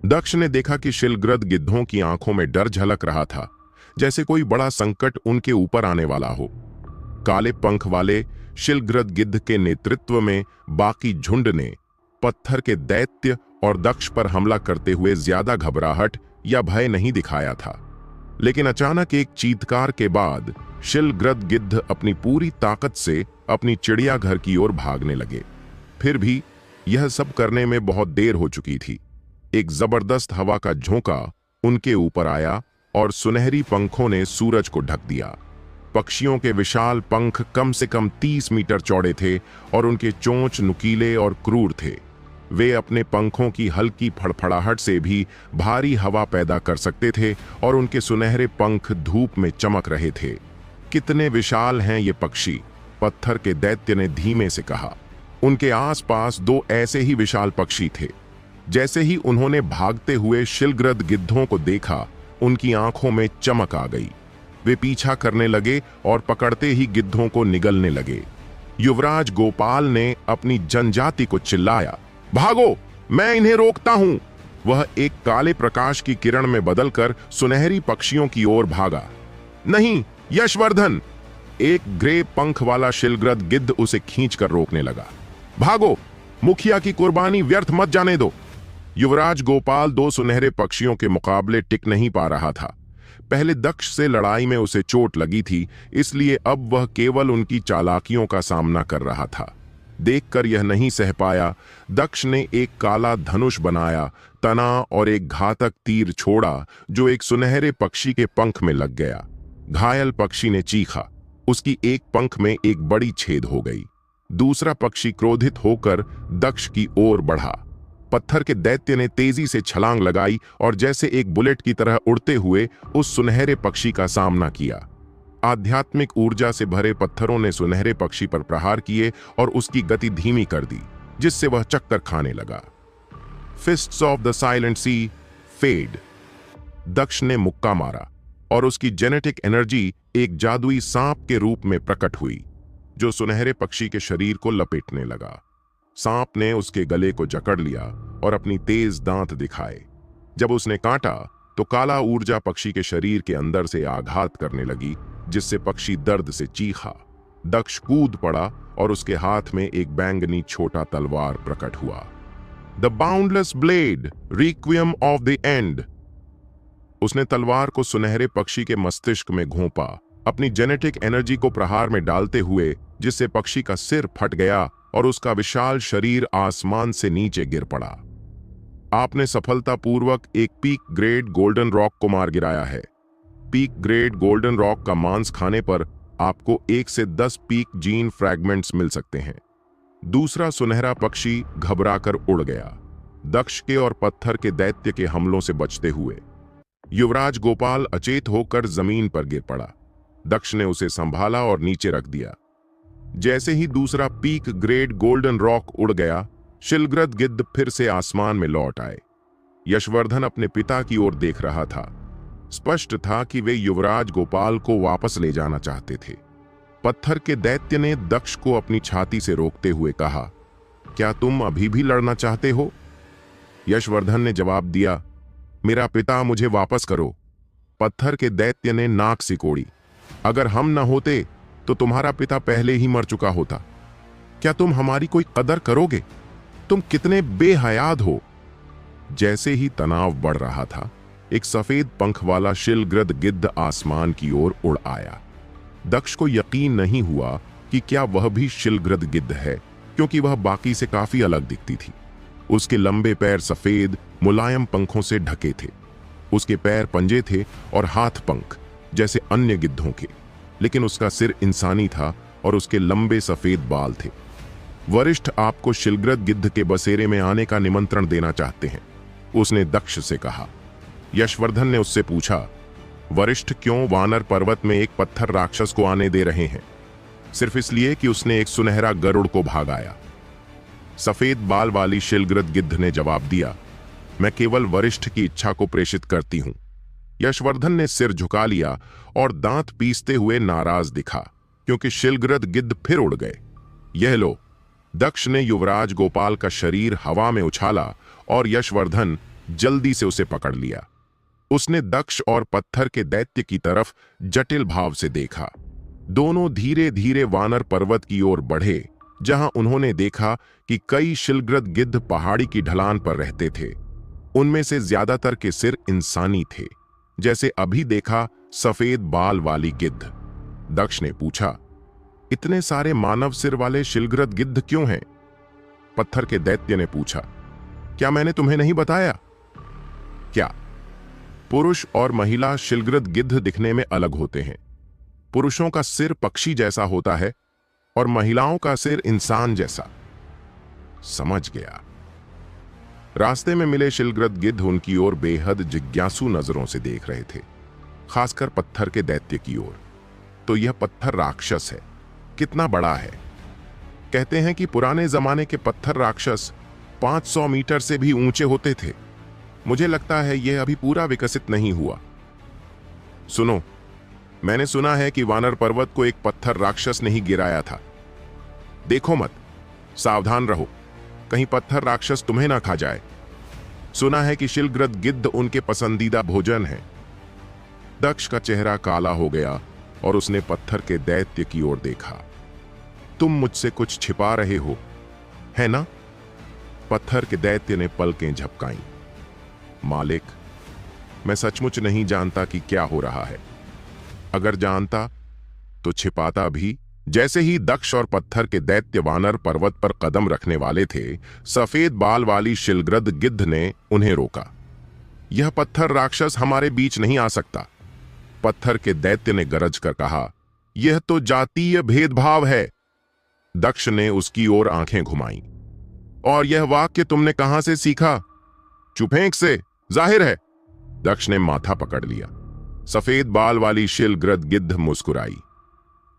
दक्ष ने देखा कि शिलग्रद गिद्धों की आंखों में डर झलक रहा था, जैसे कोई बड़ा संकट उनके ऊपर आने वाला हो। काले पंख वाले शिलग्रद गिद्ध के नेतृत्व में बाकी झुंड ने पत्थर के दैत्य और दक्ष पर हमला करते हुए ज्यादा घबराहट या भय नहीं दिखाया था। लेकिन अचानक एक चीत्कार के बाद शिलग्रद गिद्ध अपनी पूरी ताकत से अपनी चिड़ियाघर की ओर भागने लगे। फिर भी यह सब करने में बहुत देर हो चुकी थी। एक जबरदस्त हवा का झोंका उनके ऊपर आया और सुनहरी पंखों ने सूरज को ढक दिया। पक्षियों के विशाल पंख कम से कम 30 मीटर चौड़े थे और उनके चोंच नुकीले और क्रूर थे। वे अपने पंखों की हल्की फड़फड़ाहट से भी भारी हवा पैदा कर सकते थे और उनके सुनहरे पंख धूप में चमक रहे थे। कितने विशाल हैं ये पक्षी, पत्थर के दैत्य ने धीमे से कहा। उनके आसपास दो ऐसे ही विशाल पक्षी थे। जैसे ही उन्होंने भागते हुए शिलग्रद गिद्धों को देखा, उनकी आंखों में चमक आ गई। वे पीछा करने लगे और पकड़ते ही गिद्धों को निगलने लगे। युवराज गोपाल ने अपनी जनजाति को चिल्लाया, भागो, मैं इन्हें रोकता हूं। वह एक काले प्रकाश की किरण में बदलकर सुनहरी पक्षियों की ओर भागा। नहीं, यशवर्धन! एक ग्रे पंख वाला शिलग्रद गिद्ध उसे खींचकर रोकने लगा। भागो, मुखिया की कुर्बानी व्यर्थ मत जाने दो। युवराज गोपाल दो सुनहरे पक्षियों के मुकाबले टिक नहीं पा रहा था। पहले दक्ष से लड़ाई में उसे चोट लगी थी, इसलिए अब वह केवल उनकी चालाकियों का सामना कर रहा था। देखकर यह नहीं सह पाया, दक्ष ने एक काला धनुष बनाया, तना और एक घातक तीर छोड़ा जो एक सुनहरे पक्षी के पंख में लग गया। घायल पक्षी ने चीखा। उसकी एक पंख में एक बड़ी छेद हो गई। दूसरा पक्षी क्रोधित होकर दक्ष की ओर बढ़ा। पत्थर के दैत्य ने तेजी से छलांग लगाई और जैसे एक बुलेट की तरह उड़ते हुए उस सुनहरे पक्षी का सामना किया। आध्यात्मिक ऊर्जा से भरे पत्थरों ने सुनहरे पक्षी पर प्रहार किए और उसकी गति धीमी कर दी, जिससे वह चक्कर खाने लगा। Fists of the silent sea फेड। दक्ष ने मुक्का मारा और उसकी जेनेटिक एनर्जी एक जादुई सांप के रूप में प्रकट हुई, जो सुनहरे पक्षी के शरीर को लपेटने लगा। सांप ने उसके गले को जकड़ लिया और अपनी तेज दांत दिखाए। जब उसने काटा तो काला ऊर्जा पक्षी के शरीर के अंदर से आघात करने लगी, जिससे पक्षी दर्द से चीखा। दक्ष कूद पड़ा और उसके हाथ में एक बैंगनी छोटा तलवार प्रकट हुआ। The boundless blade, requiem of the end. उसने तलवार को सुनहरे पक्षी के मस्तिष्क में घोंपा, अपनी जेनेटिक एनर्जी को प्रहार में डालते हुए, जिससे पक्षी का सिर फट गया और उसका विशाल शरीर आसमान से नीचे गिर पड़ा। आपने सफलतापूर्वक एक पीक ग्रेड गोल्डन रॉक को मार गिराया है। पीक ग्रेड गोल्डन रॉक का मांस खाने पर आपको 1 से 10 पीक जीन फ्रैगमेंट्स मिल सकते हैं। दूसरा सुनहरा पक्षी घबराकर उड़ गया, दक्ष के और पत्थर के दैत्य के हमलों से बचते हुए। युवराज गोपाल अचेत होकर जमीन पर गिर पड़ा। दक्ष ने उसे संभाला और नीचे रख दिया। जैसे ही दूसरा पीक ग्रेड गोल्डन रॉक उड़ गया, शिलग्रद गिद्ध फिर से आसमान में लौट आए। यशवर्धन अपने पिता की ओर देख रहा था। स्पष्ट था कि वे युवराज गोपाल को वापस ले जाना चाहते थे। पत्थर के दैत्य ने दक्ष को अपनी छाती से रोकते हुए कहा, क्या तुम अभी भी लड़ना चाहते हो? यशवर्धन ने जवाब दिया, मेरा पिता, मुझे वापस करो। पत्थर के दैत्य ने नाक सिकोड़ी, अगर हम न होते तो तुम्हारा पिता पहले ही मर चुका होता। क्या तुम हमारी कोई कदर करोगे? तुम कितने बेहयाद हो। जैसे ही तनाव बढ़ रहा था, एक सफेद पंख वाला शिलग्रद गिद्ध आसमान की ओर उड़ आया। दक्ष को यकीन नहीं हुआ कि क्या वह भी शिलग्रद गिद्ध है, क्योंकि वह बाकी से काफी अलग दिखती थी। उसके लंबे पैर सफेद मुलायम पंखों से ढके थे। उसके पैर पंजे थे और हाथ पंख जैसे अन्य गिद्धों के, लेकिन उसका सिर इंसानी था और उसके लंबे सफेद बाल थे। वरिष्ठ आपको शिलग्रद गिद्ध के बसेरे में आने का निमंत्रण देना चाहते हैं, उसने दक्ष से कहा। यशवर्धन ने उससे पूछा, वरिष्ठ क्यों वानर पर्वत में एक पत्थर राक्षस को आने दे रहे हैं? सिर्फ इसलिए कि उसने एक सुनहरा गरुड़ को भागाया। सफेद बाल वाली शिलग्रद गिद्ध ने जवाब दिया, मैं केवल वरिष्ठ की इच्छा को प्रेषित करती हूं। यशवर्धन ने सिर झुका लिया और दांत पीसते हुए नाराज दिखा, क्योंकि शिलग्रद गिद्ध फिर उड़ गए। यह लो। दक्ष ने युवराज गोपाल का शरीर हवा में उछाला और यशवर्धन जल्दी से उसे पकड़ लिया। उसने दक्ष और पत्थर के दैत्य की तरफ जटिल भाव से देखा। दोनों धीरे धीरे वानर पर्वत की ओर बढ़े, जहां उन्होंने देखा कि कई शिलग्रद गिद्ध पहाड़ी की ढलान पर रहते थे। उनमें से ज्यादातर के सिर इंसानी थे, जैसे अभी देखा सफेद बाल वाली गिद्ध। दक्ष ने पूछा, इतने सारे मानव सिर वाले शिलग्रद गिद्ध क्यों हैं? पत्थर के दैत्य ने पूछा, क्या मैंने तुम्हें नहीं बताया? क्या? पुरुष और महिला शिलग्रद गिद्ध दिखने में अलग होते हैं। पुरुषों का सिर पक्षी जैसा होता है और महिलाओं का सिर इंसान जैसा। समझ गया। रास्ते में मिले शिलग्रद गिद्ध उनकी ओर बेहद जिज्ञासु नजरों से देख रहे थे, खासकर पत्थर के दैत्य की ओर। तो यह पत्थर राक्षस है, कितना बड़ा है? कहते हैं कि पुराने जमाने के पत्थर राक्षस 500 मीटर से भी ऊंचे होते थे। मुझे लगता है यह अभी पूरा विकसित नहीं हुआ। सुनो, मैंने सुना है कि वानर पर्वत को एक पत्थर राक्षस ने ही गिराया था। देखो मत, सावधान रहो, कहीं पत्थर राक्षस तुम्हें ना खा जाए। सुना है कि शिलग्रद गिद्ध उनके पसंदीदा भोजन है। दक्ष का चेहरा काला हो गया और उसने पत्थर के दैत्य की ओर देखा। तुम मुझसे कुछ छिपा रहे हो, है ना? पत्थर के दैत्य ने पलकें झपकाईं। मालिक, मैं सचमुच नहीं जानता कि क्या हो रहा है। अगर जानता तो छिपाता भी। जैसे ही दक्ष और पत्थर के दैत्य वानर पर्वत पर कदम रखने वाले थे, सफेद बाल वाली शिलग्रद गिद्ध ने उन्हें रोका। यह पत्थर राक्षस हमारे बीच नहीं आ सकता। पत्थर के दैत्य ने गरज कर कहा, यह तो जातीय भेदभाव है। दक्ष ने उसकी ओर आंखें घुमाईं। और यह वाक्य तुमने कहां से सीखा? चुपेंक से, जाहिर है। दक्ष ने माथा पकड़ लिया। सफेद बाल वाली शिलग्रद गिद्ध मुस्कुराई।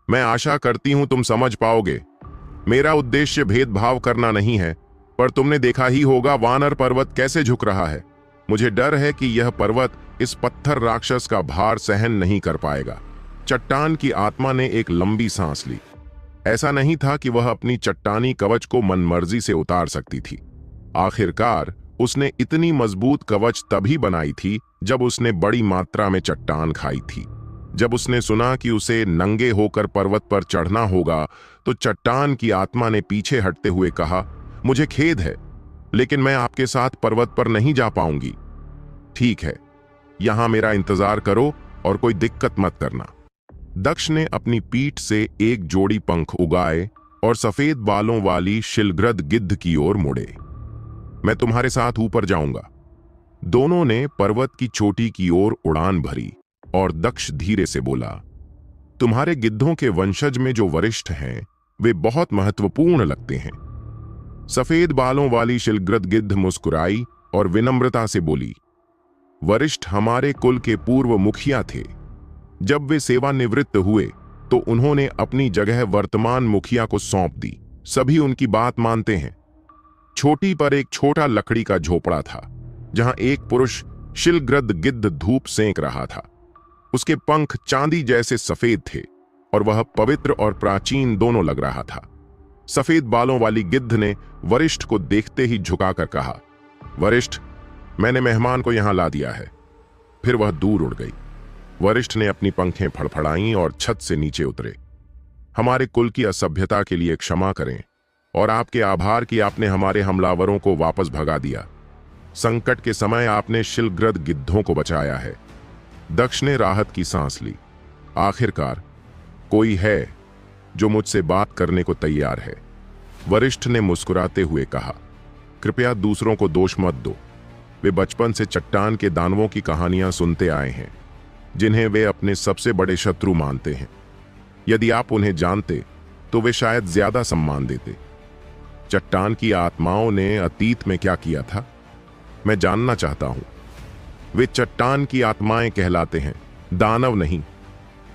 मैं आशा करती हूं तुम समझ पाओगे। मेरा उद्देश्य भेदभाव करना नहीं है, पर तुमने देखा ही होगा वानर पर्वत कैसे झुक रहा है। मुझे डर है कि यह पर्वत इस पत्थर राक्षस का भार सहन नहीं कर पाएगा। चट्टान की आत्मा ने एक लंबी सांस ली। ऐसा नहीं था कि वह अपनी चट्टानी कवच को मनमर्जी से उतार सकती थी। आखिरकार उसने इतनी मजबूत कवच तभी बनाई थी जब उसने बड़ी मात्रा में चट्टान खाई थी। जब उसने सुना कि उसे नंगे होकर पर्वत पर चढ़ना होगा, तो चट्टान की आत्मा ने पीछे हटते हुए कहा, मुझे खेद है, लेकिन मैं आपके साथ पर्वत पर नहीं जा पाऊंगी। ठीक है, यहां मेरा इंतजार करो और कोई दिक्कत मत करना। दक्ष ने अपनी पीठ से एक जोड़ी पंख उगाए और सफेद बालों वाली शिलग्रद गिद्ध की ओर मुड़े। मैं तुम्हारे साथ ऊपर जाऊंगा। दोनों ने पर्वत की चोटी की ओर उड़ान भरी और दक्ष धीरे से बोला, तुम्हारे गिद्धों के वंशज में जो वरिष्ठ हैं, वे बहुत महत्वपूर्ण लगते हैं। सफेद बालों वाली शिलग्रद गिद्ध मुस्कुराई और विनम्रता से बोली, वरिष्ठ हमारे कुल के पूर्व मुखिया थे। जब वे सेवानिवृत्त हुए तो उन्होंने अपनी जगह वर्तमान मुखिया को सौंप दी। सभी उनकी बात मानते हैं। छोटी पर एक छोटा लकड़ी का झोपड़ा था, जहां एक पुरुष शिलग्रद गिद्ध धूप सेंक रहा था। उसके पंख चांदी जैसे सफेद थे और वह पवित्र और प्राचीन दोनों लग रहा था। सफेद बालों वाली गिद्ध ने वरिष्ठ को देखते ही झुकाकर कहा, वरिष्ठ, मैंने मेहमान को यहां ला दिया है। फिर वह दूर उड़ गई। वरिष्ठ ने अपनी पंखें फड़फड़ाईं और छत से नीचे उतरे। हमारे कुल की असभ्यता के लिए क्षमा करें और आपके आभार कि आपने हमारे हमलावरों को वापस भगा दिया। संकट के समय आपने शिलग्रद गिद्धों को बचाया है। दक्ष ने राहत की सांस ली। आखिरकार कोई है जो मुझसे बात करने को तैयार है। वरिष्ठ ने मुस्कुराते हुए कहा, कृपया दूसरों को दोष मत दो। वे बचपन से चट्टान के दानवों की कहानियां सुनते आए हैं, जिन्हें वे अपने सबसे बड़े शत्रु मानते हैं। यदि आप उन्हें जानते तो वे शायद ज्यादा सम्मान देते। चट्टान की आत्माओं ने अतीत में क्या किया था, मैं जानना चाहता हूं। वे चट्टान की आत्माएं कहलाते हैं, दानव नहीं।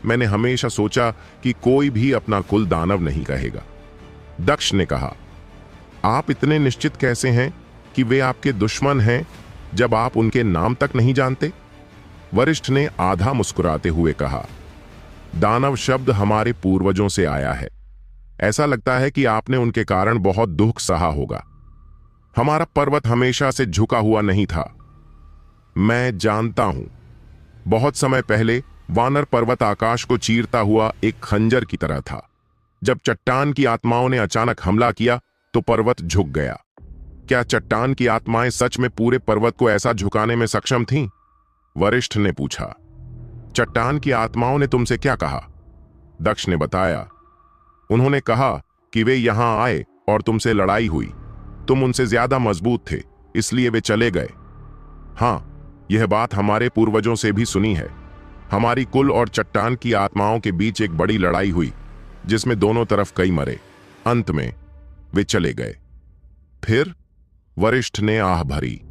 मैंने हमेशा सोचा कि कोई भी अपना कुल दानव नहीं कहेगा। दक्ष ने कहा, आप इतने निश्चित कैसे हैं कि वे आपके दुश्मन हैं जब आप उनके नाम तक नहीं जानते? वरिष्ठ ने आधा मुस्कुराते हुए कहा, दानव शब्द हमारे पूर्वजों से आया है। ऐसा लगता है कि आपने उनके कारण बहुत दुख सहा होगा। हमारा पर्वत हमेशा से झुका हुआ नहीं था। मैं जानता हूं। बहुत समय पहले वानर पर्वत आकाश को चीरता हुआ एक खंजर की तरह था। जब चट्टान की आत्माओं ने अचानक हमला किया तो पर्वत झुक गया। क्या चट्टान की आत्माएं सच में पूरे पर्वत को ऐसा झुकाने में सक्षम थीं? वरिष्ठ ने पूछा। चट्टान की आत्माओं ने तुमसे क्या कहा? दक्ष ने बताया। उन्होंने कहा कि वे यहां आए और तुमसे लड़ाई हुई। तुम उनसे ज्यादा मजबूत थे, इसलिए वे चले गए। हां, यह बात हमारे पूर्वजों से भी सुनी है। हमारी कुल और चट्टान की आत्माओं के बीच एक बड़ी लड़ाई हुई, जिसमें दोनों तरफ कई मरे। अंत में वे चले गए। फिर? वरिष्ठ ने आह भरी।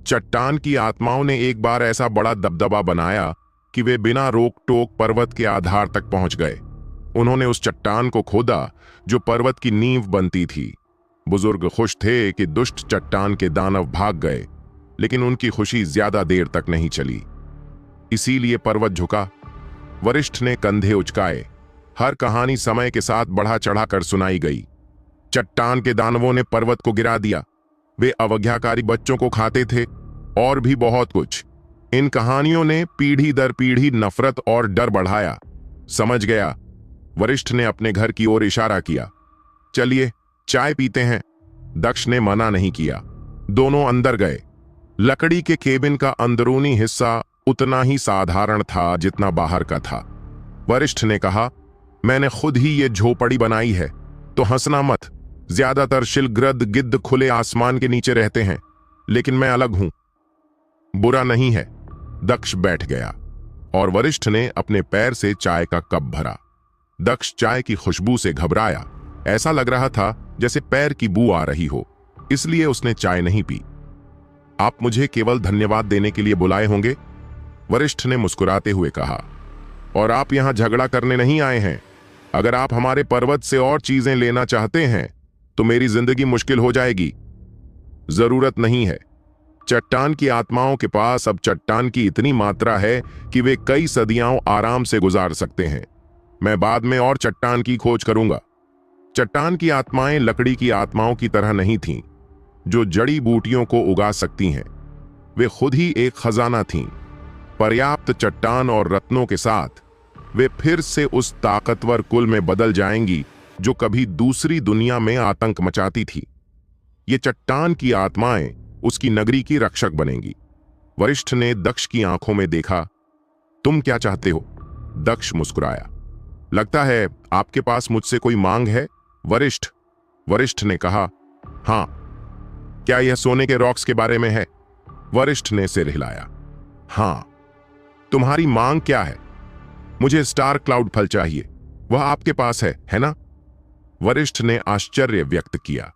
चट्टान की आत्माओं ने एक बार ऐसा बड़ा दबदबा बनाया कि वे बिना रोक टोक पर्वत के आधार तक पहुंच गए। उन्होंने उस चट्टान को खोदा जो पर्वत की नींव बनती थी। बुजुर्ग खुश थे कि दुष्ट चट्टान के दानव भाग गए, लेकिन उनकी खुशी ज्यादा देर तक नहीं चली। इसीलिए पर्वत झुका। वरिष्ठ ने कंधे उचकाए। हर कहानी समय के साथ बढ़ा चढ़ा कर सुनाई गई। चट्टान के दानवों ने पर्वत को गिरा दिया। वे अवज्ञाकारी बच्चों को खाते थे और भी बहुत कुछ। इन कहानियों ने पीढ़ी दर पीढ़ी नफरत और डर बढ़ाया। समझ गया। वरिष्ठ ने अपने घर की ओर इशारा किया। चलिए चाय पीते हैं। दक्ष ने मना नहीं किया। दोनों अंदर गए। लकड़ी के केबिन का अंदरूनी हिस्सा उतना ही साधारण था जितना बाहर का था। वरिष्ठ ने कहा, मैंने खुद ही ये झोपड़ी बनाई है, तो हंसना मत। ज्यादातर शिलग्रद गिद्ध खुले आसमान के नीचे रहते हैं, लेकिन मैं अलग हूं। बुरा नहीं है। दक्ष बैठ गया और वरिष्ठ ने अपने पैर से चाय का कप भरा। दक्ष चाय की खुशबू से घबराया। ऐसा लग रहा था जैसे पैर की बू आ रही हो, इसलिए उसने चाय नहीं पी। आप मुझे केवल धन्यवाद देने के लिए बुलाए होंगे, वरिष्ठ ने मुस्कुराते हुए कहा। और आप यहां झगड़ा करने नहीं आए हैं। अगर आप हमारे पर्वत से और चीजें लेना चाहते हैं तो मेरी जिंदगी मुश्किल हो जाएगी। जरूरत नहीं है। चट्टान की आत्माओं के पास अब चट्टान की इतनी मात्रा है कि वे कई सदियां आराम से गुजार सकते हैं। मैं बाद में और चट्टान की खोज करूंगा। चट्टान की आत्माएं लकड़ी की आत्माओं की तरह नहीं थीं, जो जड़ी बूटियों को उगा सकती हैं। वे खुद ही एक खजाना थीं। पर्याप्त चट्टान और रत्नों के साथ वे फिर से उस ताकतवर कुल में बदल जाएंगी जो कभी दूसरी दुनिया में आतंक मचाती थी। ये चट्टान की आत्माएं उसकी नगरी की रक्षक बनेंगी। वरिष्ठ ने दक्ष की आंखों में देखा। तुम क्या चाहते हो? दक्ष मुस्कुराया। लगता है आपके पास मुझसे कोई मांग है, वरिष्ठ ने कहा। हां। क्या यह सोने के रॉक्स के बारे में है? वरिष्ठ ने सिर हिलाया। हां। तुम्हारी मांग क्या है? मुझे स्टार क्लाउड फल चाहिए। वह आपके पास है ना? वरिष्ठ ने आश्चर्य व्यक्त किया।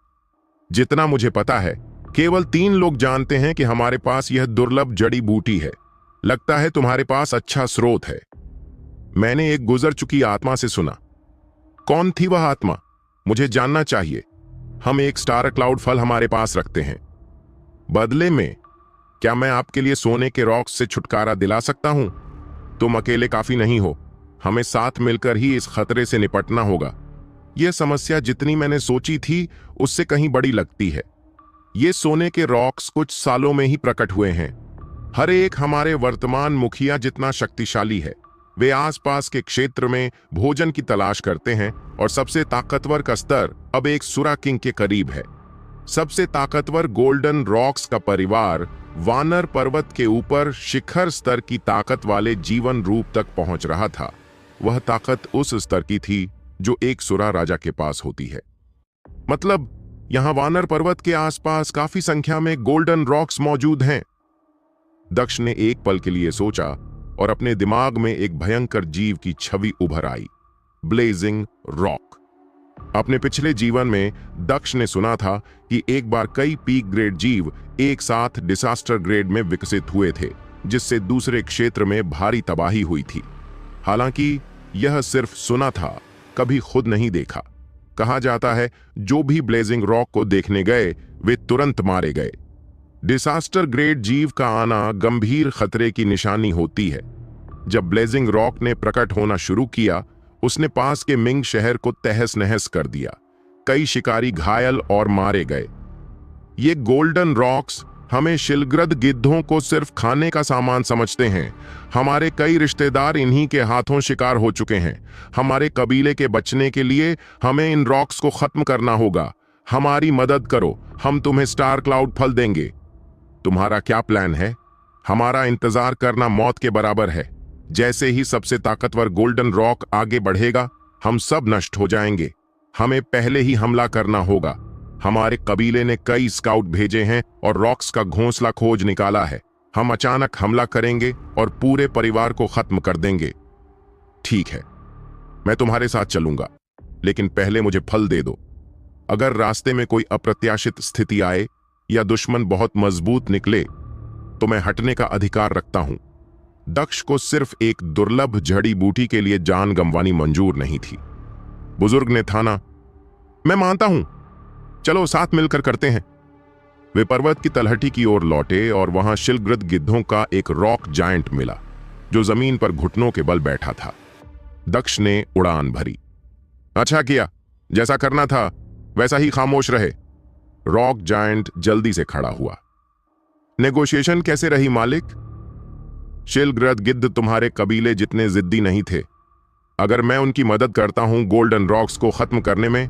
जितना मुझे पता है, केवल 3 लोग जानते हैं कि हमारे पास यह दुर्लभ जड़ी बूटी है। लगता है तुम्हारे पास अच्छा स्रोत है। मैंने एक गुजर चुकी आत्मा से सुना। कौन थी वह आत्मा? मुझे जानना चाहिए। हम एक स्टार क्लाउड फल हमारे पास रखते हैं। बदले में क्या मैं आपके लिए सोने के रॉक्स से छुटकारा दिला सकता हूं? तुम अकेले काफी नहीं हो। हमें साथ मिलकर ही इस खतरे से निपटना होगा। यह समस्या जितनी मैंने सोची थी उससे कहीं बड़ी लगती है। ये सोने के रॉक्स कुछ सालों में ही प्रकट हुए हैं। हर एक हमारे वर्तमान मुखिया जितना शक्तिशाली है। वे आसपास के क्षेत्र में भोजन की तलाश करते हैं और सबसे ताकतवर का स्तर अब एक सुरा किंग के करीब है। सबसे ताकतवर गोल्डन रॉक्स का परिवार वानर पर्वत के ऊपर शिखर स्तर की ताकत वाले जीवन रूप तक पहुंच रहा था। वह ताकत उस स्तर की थी जो एक सुरा राजा के पास होती है। मतलब यहां वानर पर्वत के आसपास काफी संख्या में गोल्डन रॉक्स मौजूद हैं। दक्ष ने एक पल के लिए सोचा और अपने दिमाग में एक भयंकर जीव की छवि उभर आई, ब्लेजिंग रॉक। अपने पिछले जीवन में दक्ष ने सुना था कि एक बार कई पीक ग्रेड जीव एक साथ डिसास्टर ग्रेड में विकसित हुए थे, जिससे दूसरे क्षेत्र में भारी तबाही हुई थी। हालांकि यह सिर्फ सुना था, कभी खुद नहीं देखा। कहा जाता है जो भी ब्लेजिंग रॉक को देखने गए वे तुरंत मारे गए। डिसास्टर ग्रेड जीव का आना गंभीर खतरे की निशानी होती है। जब ब्लेजिंग रॉक ने प्रकट होना शुरू किया, उसने पास के मिंग शहर को तहस नहस कर दिया। कई शिकारी घायल और मारे गए। ये गोल्डन रॉक्स हमें शिलग्रद गिद्धों को सिर्फ खाने का सामान समझते हैं। हमारे कई रिश्तेदार इन्हीं के हाथों शिकार हो चुके हैं। हमारे कबीले के बचने के लिए हमें इन रॉक्स को खत्म करना होगा। हमारी मदद करो, हम तुम्हें स्टार क्लाउड फल देंगे। तुम्हारा क्या प्लान है? हमारा इंतजार करना मौत के बराबर है। जैसे ही सबसे ताकतवर गोल्डन रॉक आगे बढ़ेगा, हम सब नष्ट हो जाएंगे। हमें पहले ही हमला करना होगा। हमारे कबीले ने कई स्काउट भेजे हैं और रॉक्स का घोंसला खोज निकाला है। हम अचानक हमला करेंगे और पूरे परिवार को खत्म कर देंगे। ठीक है, मैं तुम्हारे साथ चलूंगा, लेकिन पहले मुझे फल दे दो। अगर रास्ते में कोई अप्रत्याशित स्थिति आए या दुश्मन बहुत मजबूत निकले तो मैं हटने का अधिकार रखता हूं। दक्ष को सिर्फ एक दुर्लभ जड़ी बूटी के लिए जान गंवानी मंजूर नहीं थी। बुजुर्ग ने ठाना, मैं मानता हूं, चलो साथ मिलकर करते हैं। वे पर्वत की तलहटी की ओर लौटे और वहां शिलग्रद गिद्धों का एक रॉक जायंट मिला जो जमीन पर घुटनों के बल बैठा था। दक्ष ने उड़ान भरी। अच्छा किया, जैसा करना था वैसा ही खामोश रहे। रॉक जायंट जल्दी से खड़ा हुआ। नेगोशिएशन कैसे रही मालिक? शिलग्रद गिद्ध तुम्हारे कबीले जितने जिद्दी नहीं थे। अगर मैं उनकी मदद करता हूं गोल्डन रॉक्स को खत्म करने में,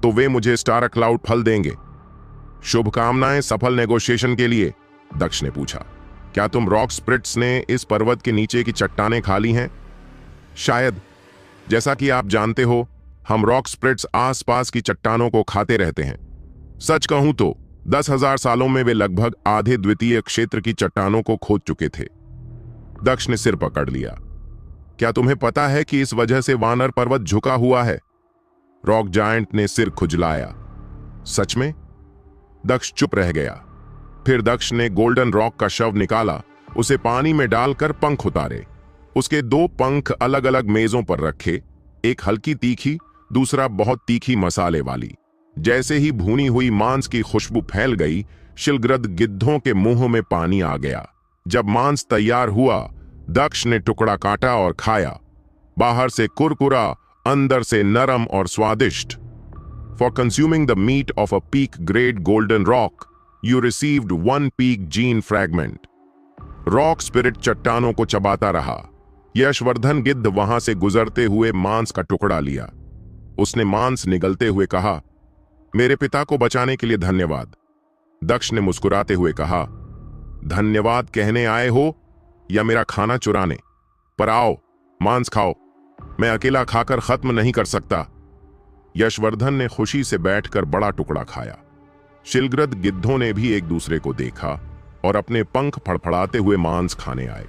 तो वे मुझे स्टार क्लाउड फल देंगे। शुभकामनाएं सफल नेगोशिएशन के लिए। दक्ष ने पूछा, क्या तुम रॉक स्प्रिट्स ने इस पर्वत के नीचे की चट्टानें खा ली हैं? शायद। जैसा कि आप जानते हो, हम रॉक स्प्रिट्स आसपास की चट्टानों को खाते रहते हैं। सच कहूं तो 10,000 सालों में वे लगभग आधे द्वितीय क्षेत्र की चट्टानों को खोद चुके थे। दक्ष ने सिर पकड़ लिया। क्या तुम्हें पता है कि इस वजह से वानर पर्वत झुका हुआ है? रॉक जायंट ने सिर खुजलाया। सच में? दक्ष चुप रह गया। फिर दक्ष ने गोल्डन रॉक का शव निकाला, उसे पानी में डालकर पंख उतारे। उसके 2 पंख अलग अलग मेजों पर रखे, एक हल्की तीखी, दूसरा बहुत तीखी मसाले वाली। जैसे ही भुनी हुई मांस की खुशबू फैल गई, शिलग्रद गिद्धों के मुंह में पानी आ गया। जब मांस तैयार हुआ, दक्ष ने टुकड़ा काटा और खाया। बाहर से कुरकुरा, अंदर से नरम और स्वादिष्ट। For consuming the meat of a peak grade golden rock, you received 1 peak gene fragment. Rock spirit चट्टानों को चबाता रहा। यशवर्धन गिद्ध वहां से गुजरते हुए मांस का टुकड़ा लिया। उसने मांस निगलते हुए कहा, मेरे पिता को बचाने के लिए धन्यवाद। दक्ष ने मुस्कुराते हुए कहा, धन्यवाद कहने आए हो या मेरा खाना चुराने? पर आओ, मांस खाओ, मैं अकेला खाकर खत्म नहीं कर सकता। यशवर्धन ने खुशी से बैठकर बड़ा टुकड़ा खाया। शिलग्रद गिद्धों ने भी एक दूसरे को देखा और अपने पंख फड़फड़ाते हुए मांस खाने आए।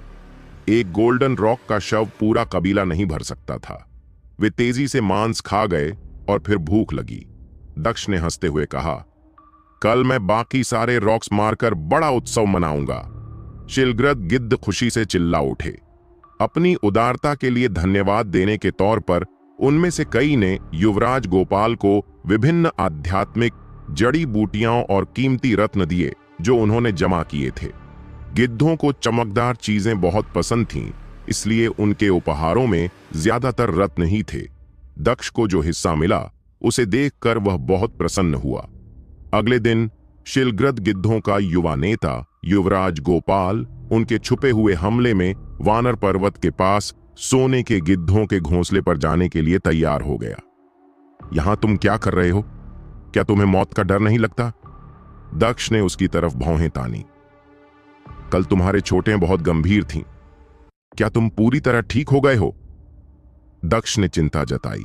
एक गोल्डन रॉक का शव पूरा कबीला नहीं भर सकता था। वे तेजी से मांस खा गए और फिर भूख लगी। दक्ष ने हंसते हुए कहा, कल मैं बाकी सारे रॉक्स मारकर बड़ा उत्सव मनाऊंगा। शिलग्रद गिद्ध खुशी से चिल्ला उठे। अपनी उदारता के लिए धन्यवाद देने के तौर पर उनमें से कई ने युवराज गोपाल को विभिन्न आध्यात्मिक जड़ी बूटियां और कीमती रत्न दिए जो उन्होंने जमा किए थे। गिद्धों को चमकदार चीजें बहुत पसंद थीं, इसलिए उनके उपहारों में ज्यादातर रत्न ही थे। दक्ष को जो हिस्सा मिला उसे देखकर वह बहुत प्रसन्न हुआ। अगले दिन शिलग्रद गिद्धों का युवा नेता युवराज गोपाल उनके छुपे हुए हमले में वानर पर्वत के पास सोने के गिद्धों के घोंसले पर जाने के लिए तैयार हो गया। यहां तुम क्या कर रहे हो? क्या तुम्हें मौत का डर नहीं लगता? दक्ष ने उसकी तरफ भौहें तानी। कल तुम्हारे चोटें बहुत गंभीर थीं। क्या तुम पूरी तरह ठीक हो गए हो? दक्ष ने चिंता जताई।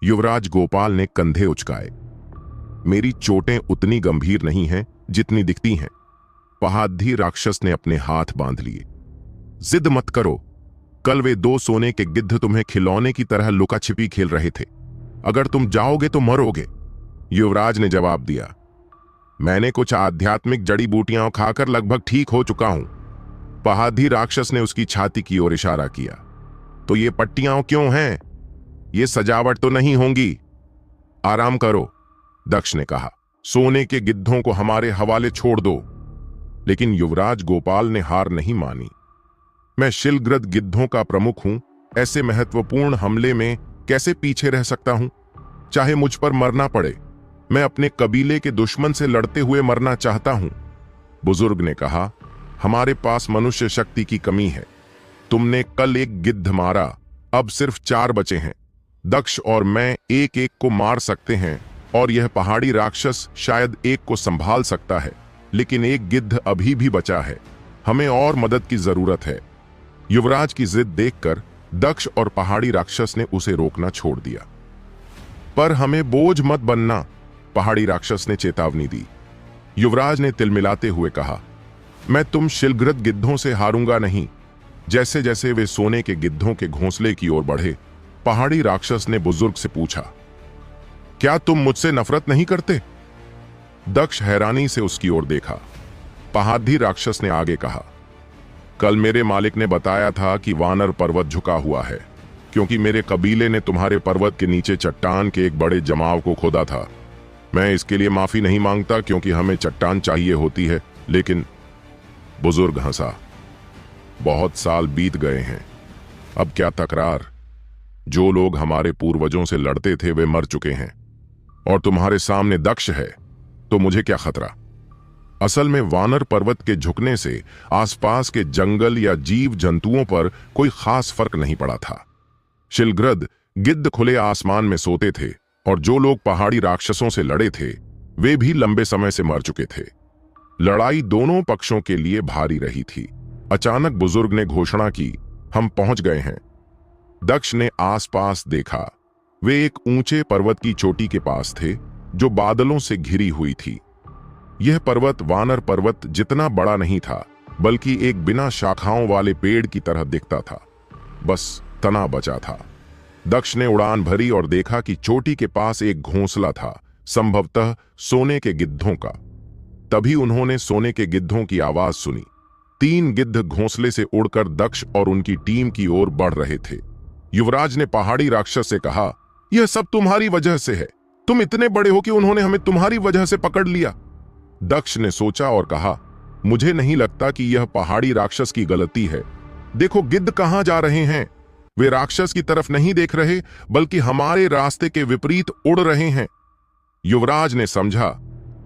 युवराज गोपाल ने कंधे उचकाए। मेरी चोटें उतनी गंभीर नहीं हैं जितनी दिखती हैं। पहाधी राक्षस ने अपने हाथ बांध लिए। जिद मत करो, कल वे 2 सोने के गिद्ध तुम्हें खिलौने की तरह लुका छिपी खेल रहे थे। अगर तुम जाओगे तो मरोगे। युवराज ने जवाब दिया, मैंने कुछ आध्यात्मिक जड़ी बूटियां खाकर लगभग ठीक हो चुका हूं। पहाधी राक्षस ने उसकी छाती की ओर इशारा किया। तो ये पट्टियां क्यों हैं? ये सजावट तो नहीं होंगी। आराम करो, दक्ष ने कहा। सोने के गिद्धों को हमारे हवाले छोड़ दो। लेकिन युवराज गोपाल ने हार नहीं मानी। मैं शिलग्रद गिद्धों का प्रमुख हूं, ऐसे महत्वपूर्ण हमले में कैसे पीछे रह सकता हूं? चाहे मुझ पर मरना पड़े, मैं अपने कबीले के दुश्मन से लड़ते हुए मरना चाहता हूं। बुजुर्ग ने कहा, हमारे पास मनुष्य शक्ति की कमी है। तुमने कल एक गिद्ध मारा, अब सिर्फ 4 बचे हैं। दक्ष और मैं एक एक को मार सकते हैं और यह पहाड़ी राक्षस शायद एक को संभाल सकता है, लेकिन एक गिद्ध अभी भी बचा है। हमें और मदद की जरूरत है। युवराज की जिद देखकर दक्ष और पहाड़ी राक्षस ने उसे रोकना छोड़ दिया। पर हमें बोझ मत बनना, पहाड़ी राक्षस ने चेतावनी दी। युवराज ने तिलमिलाते हुए कहा, मैं तुम शिलग्रद गिद्धों से हारूंगा नहीं। जैसे जैसे वे सोने के गिद्धों के घोंसले की ओर बढ़े, पहाड़ी राक्षस ने बुजुर्ग से पूछा, क्या तुम मुझसे नफरत नहीं करते? दक्ष हैरानी से उसकी ओर देखा। पहाड़ी राक्षस ने आगे कहा, कल मेरे मालिक ने बताया था कि वानर पर्वत झुका हुआ है, क्योंकि मेरे कबीले ने तुम्हारे पर्वत के नीचे चट्टान के एक बड़े जमाव को खोदा था। मैं इसके लिए माफी नहीं मांगता, क्योंकि हमें चट्टान चाहिए होती है, लेकिन बुजुर्ग हंसा। बहुत साल बीत गए हैं, अब क्या तकरार। जो लोग हमारे पूर्वजों से लड़ते थे वे मर चुके हैं, और तुम्हारे सामने दक्ष है, तो मुझे क्या खतरा। असल में वानर पर्वत के झुकने से आसपास के जंगल या जीव जंतुओं पर कोई खास फर्क नहीं पड़ा था। शिलग्रद गिद्ध खुले आसमान में सोते थे, और जो लोग पहाड़ी राक्षसों से लड़े थे वे भी लंबे समय से मर चुके थे। लड़ाई दोनों पक्षों के लिए भारी रही थी। अचानक बुजुर्ग ने घोषणा की, हम पहुंच गए हैं। दक्ष ने आसपास देखा। वे एक ऊंचे पर्वत की चोटी के पास थे, जो बादलों से घिरी हुई थी। यह पर्वत वानर पर्वत जितना बड़ा नहीं था, बल्कि एक बिना शाखाओं वाले पेड़ की तरह दिखता था। बस तना बचा था। दक्ष ने उड़ान भरी और देखा कि चोटी के पास एक घोंसला था, संभवतः सोने के गिद्धों का। तभी उन्होंने सोने के गिद्धों की आवाज सुनी। 3 गिद्ध घोंसले से उड़कर दक्ष और उनकी टीम की ओर बढ़ रहे थे। युवराज ने पहाड़ी राक्षस से कहा, यह सब तुम्हारी वजह से है। तुम इतने बड़े हो कि उन्होंने हमें तुम्हारी वजह से पकड़ लिया। दक्ष ने सोचा और कहा, मुझे नहीं लगता कि यह पहाड़ी राक्षस की गलती है। देखो गिद्ध कहां जा रहे हैं। वे राक्षस की तरफ नहीं देख रहे, बल्कि हमारे रास्ते के विपरीत उड़ रहे हैं। युवराज ने समझा,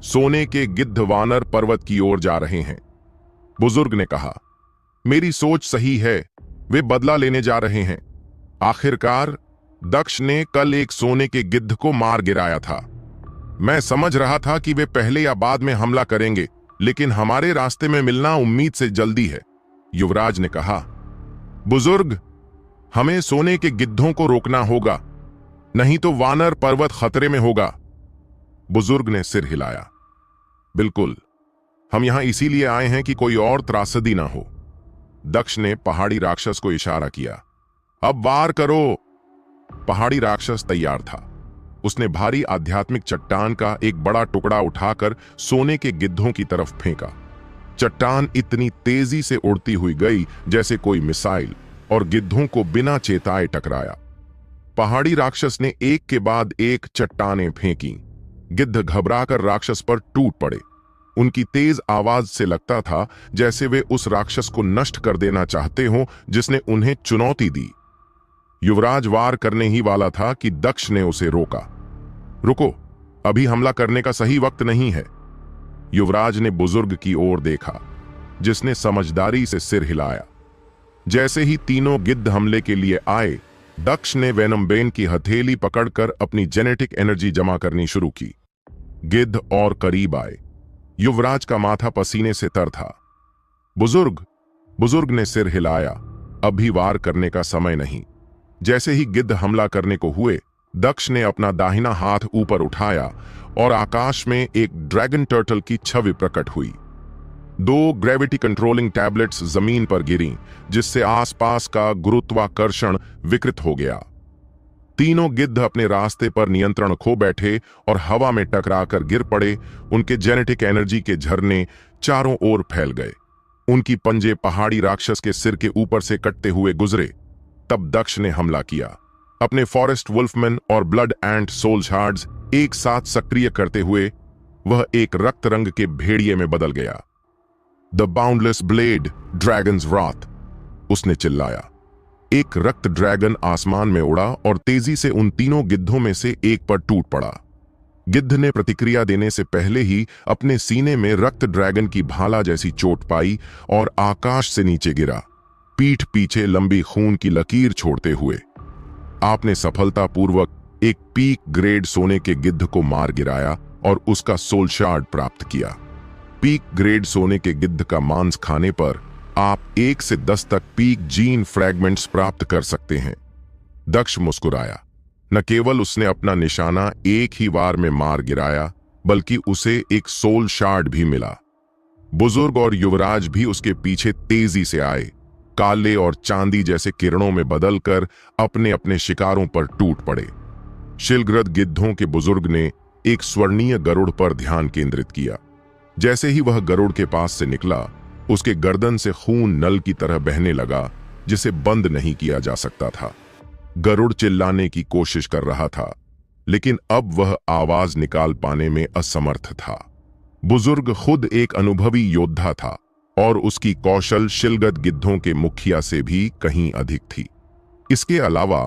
सोने के गिद्ध वानर पर्वत की ओर जा रहे हैं। बुजुर्ग ने कहा, मेरी सोच सही है, वे बदला लेने जा रहे हैं। आखिरकार दक्ष ने कल एक सोने के गिद्ध को मार गिराया था। मैं समझ रहा था कि वे पहले या बाद में हमला करेंगे, लेकिन हमारे रास्ते में मिलना उम्मीद से जल्दी है। युवराज ने कहा, बुजुर्ग, हमें सोने के गिद्धों को रोकना होगा, नहीं तो वानर पर्वत खतरे में होगा। बुजुर्ग ने सिर हिलाया। बिल्कुल, हम यहां इसीलिए आए हैं कि कोई और त्रासदी ना हो। दक्ष ने पहाड़ी राक्षस को इशारा किया, अब वार करो। पहाड़ी राक्षस तैयार था। उसने भारी आध्यात्मिक चट्टान का एक बड़ा टुकड़ा उठाकर सोने के गिद्धों की तरफ फेंका। चट्टान इतनी तेजी से उड़ती हुई गई जैसे कोई मिसाइल, और गिद्धों को बिना चेताए टकराया। पहाड़ी राक्षस ने एक के बाद एक चट्टानें फेंकी। गिद्ध घबराकर राक्षस पर टूट पड़े। उनकी तेज आवाज से लगता था जैसे वे उस राक्षस को नष्ट कर देना चाहते हों जिसने उन्हें चुनौती दी। युवराज वार करने ही वाला था कि दक्ष ने उसे रोका। रुको, अभी हमला करने का सही वक्त नहीं है। युवराज ने बुजुर्ग की ओर देखा, जिसने समझदारी से सिर हिलाया। जैसे ही तीनों गिद्ध हमले के लिए आए, दक्ष ने वेनमबेन की हथेली पकड़कर अपनी जेनेटिक एनर्जी जमा करनी शुरू की। गिद्ध और करीब आए। युवराज का माथा पसीने से तर था। बुजुर्ग ने सिर हिलाया, अभी वार करने का समय नहीं। जैसे ही गिद्ध हमला करने को हुए, दक्ष ने अपना दाहिना हाथ ऊपर उठाया और आकाश में एक ड्रैगन टर्टल की छवि प्रकट हुई। 2 ग्रेविटी कंट्रोलिंग टैबलेट्स जमीन पर गिरीं, जिससे आसपास का गुरुत्वाकर्षण विकृत हो गया। तीनों गिद्ध अपने रास्ते पर नियंत्रण खो बैठे और हवा में टकराकर गिर पड़े। उनके जेनेटिक एनर्जी के झरने चारों ओर फैल गए। उनकी पंजे पहाड़ी राक्षस के सिर के ऊपर से कटते हुए गुजरे। तब दक्ष ने हमला किया। अपने फॉरेस्ट वुल्फमैन और ब्लड एंड सोल शार्ड्स एक साथ सक्रिय करते हुए वह एक रक्त रंग के भेड़िए में बदल गया। द बाउंडलेस ब्लेड, ड्रैगन्स राथ, उसने चिल्लाया। एक रक्त ड्रैगन आसमान में उड़ा और तेजी से उन तीनों गिद्धों में से एक पर टूट पड़ा। गिद्ध ने प्रतिक्रिया देने से पहले ही अपने सीने में रक्त ड्रैगन की भाला जैसी चोट पाई और आकाश से नीचे गिरा, पीठ पीछे लंबी खून की लकीर छोड़ते हुए। आपने सफलतापूर्वक एक पीक ग्रेड सोने के गिद्ध को मार गिराया और उसका सोल शार्ड प्राप्त किया। पीक ग्रेड सोने के गिद्ध का मांस खाने पर आप 1 से 10 तक पीक जीन फ्रैगमेंट्स प्राप्त कर सकते हैं। दक्ष मुस्कुराया। न केवल उसने अपना निशाना एक ही बार में मार गिराया, बल्कि उसे एक सोल शार्ड भी मिला। बुजुर्ग और युवराज भी उसके पीछे तेजी से आए, काले और चांदी जैसे किरणों में बदलकर अपने अपने शिकारों पर टूट पड़े। शिलग्रद गिद्धों के बुजुर्ग ने एक स्वर्णीय गरुड़ पर ध्यान केंद्रित किया। जैसे ही वह गरुड़ के पास से निकला, उसके गर्दन से खून नल की तरह बहने लगा, जिसे बंद नहीं किया जा सकता था। गरुड़ चिल्लाने की कोशिश कर रहा था, लेकिन अब वह आवाज निकाल पाने में असमर्थ था। बुजुर्ग खुद एक अनुभवी योद्धा था और उसकी कौशल शिलगद गिद्धों के मुखिया से भी कहीं अधिक थी। इसके अलावा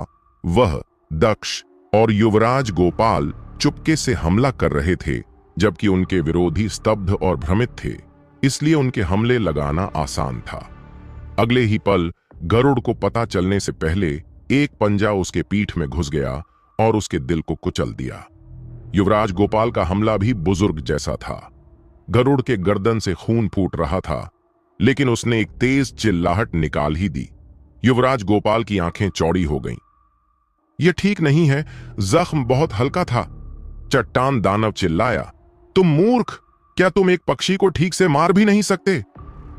वह दक्ष और युवराज गोपाल चुपके से हमला कर रहे थे, जबकि उनके विरोधी स्तब्ध और भ्रमित थे, इसलिए उनके हमले लगाना आसान था। अगले ही पल गरुड़ को पता चलने से पहले एक पंजा उसके पीठ में घुस गया और उसके दिल को कुचल दिया। युवराज गोपाल का हमला भी बुजुर्ग जैसा था। गरुड़ के गर्दन से खून फूट रहा था, लेकिन उसने एक तेज चिल्लाहट निकाल ही दी। युवराज गोपाल की आंखें चौड़ी हो गईं। यह ठीक नहीं है, जख्म बहुत हल्का था। चट्टान दानव चिल्लाया, तुम मूर्ख, क्या तुम एक पक्षी को ठीक से मार भी नहीं सकते?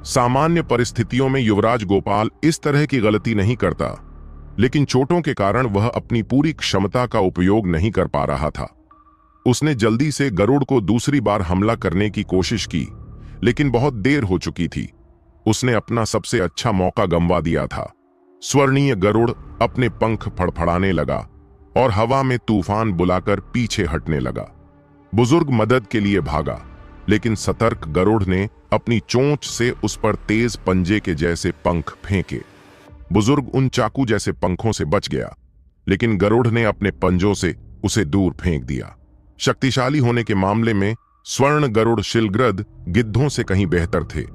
सामान्य परिस्थितियों में युवराज गोपाल इस तरह की गलती नहीं करता, लेकिन चोटों के कारण वह अपनी पूरी क्षमता का उपयोग नहीं कर पा रहा था। उसने जल्दी से गरुड़ को दूसरी बार हमला करने की कोशिश की, लेकिन बहुत देर हो चुकी थी। उसने अपना सबसे अच्छा मौका गंवा दिया था। स्वर्णीय गरुड़ अपने पंख फड़फड़ाने लगा और हवा में तूफान बुलाकर पीछे हटने लगा। बुजुर्ग मदद के लिए भागा, लेकिन सतर्क गरुड़ ने अपनी चोंच से उस पर तेज पंजे के जैसे पंख फेंके। बुजुर्ग उन चाकू जैसे पंखों से बच गया, लेकिन गरुड़ ने अपने पंजों से उसे दूर फेंक दिया। शक्तिशाली होने के मामले में स्वर्ण गरुड़ शिलग्रद गिद्धों से कहीं बेहतर थे।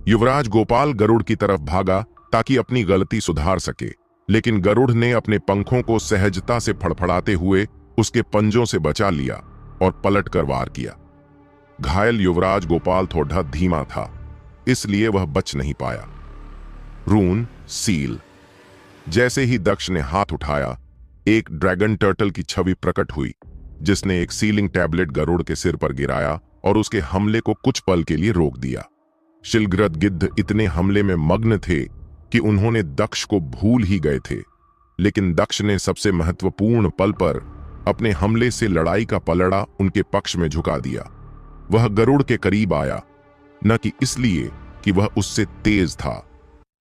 युवराज गोपाल गरुड़ की तरफ भागा ताकि अपनी गलती सुधार सके, लेकिन गरुड़ ने अपने पंखों को सहजता से फड़फड़ाते हुए उसके पंजों से बचा लिया और पलटकर वार किया। घायल युवराज गोपाल थोड़ा धीमा था, इसलिए वह बच नहीं पाया। रून सील। जैसे ही दक्ष ने हाथ उठाया, एक ड्रैगन टर्टल की छवि प्रकट हुई, जिसने एक सीलिंग टैबलेट गरुड़ के सिर पर गिराया और उसके हमले को कुछ पल के लिए रोक दिया। शिलग्रद गिद्ध इतने हमले में मग्न थे कि उन्होंने दक्ष को भूल ही गए थे, लेकिन दक्ष ने सबसे महत्वपूर्ण पल पर अपने हमले से लड़ाई का पलड़ा उनके पक्ष में झुका दिया। वह गरुड़ के करीब आया, न कि इसलिए कि वह उससे तेज था,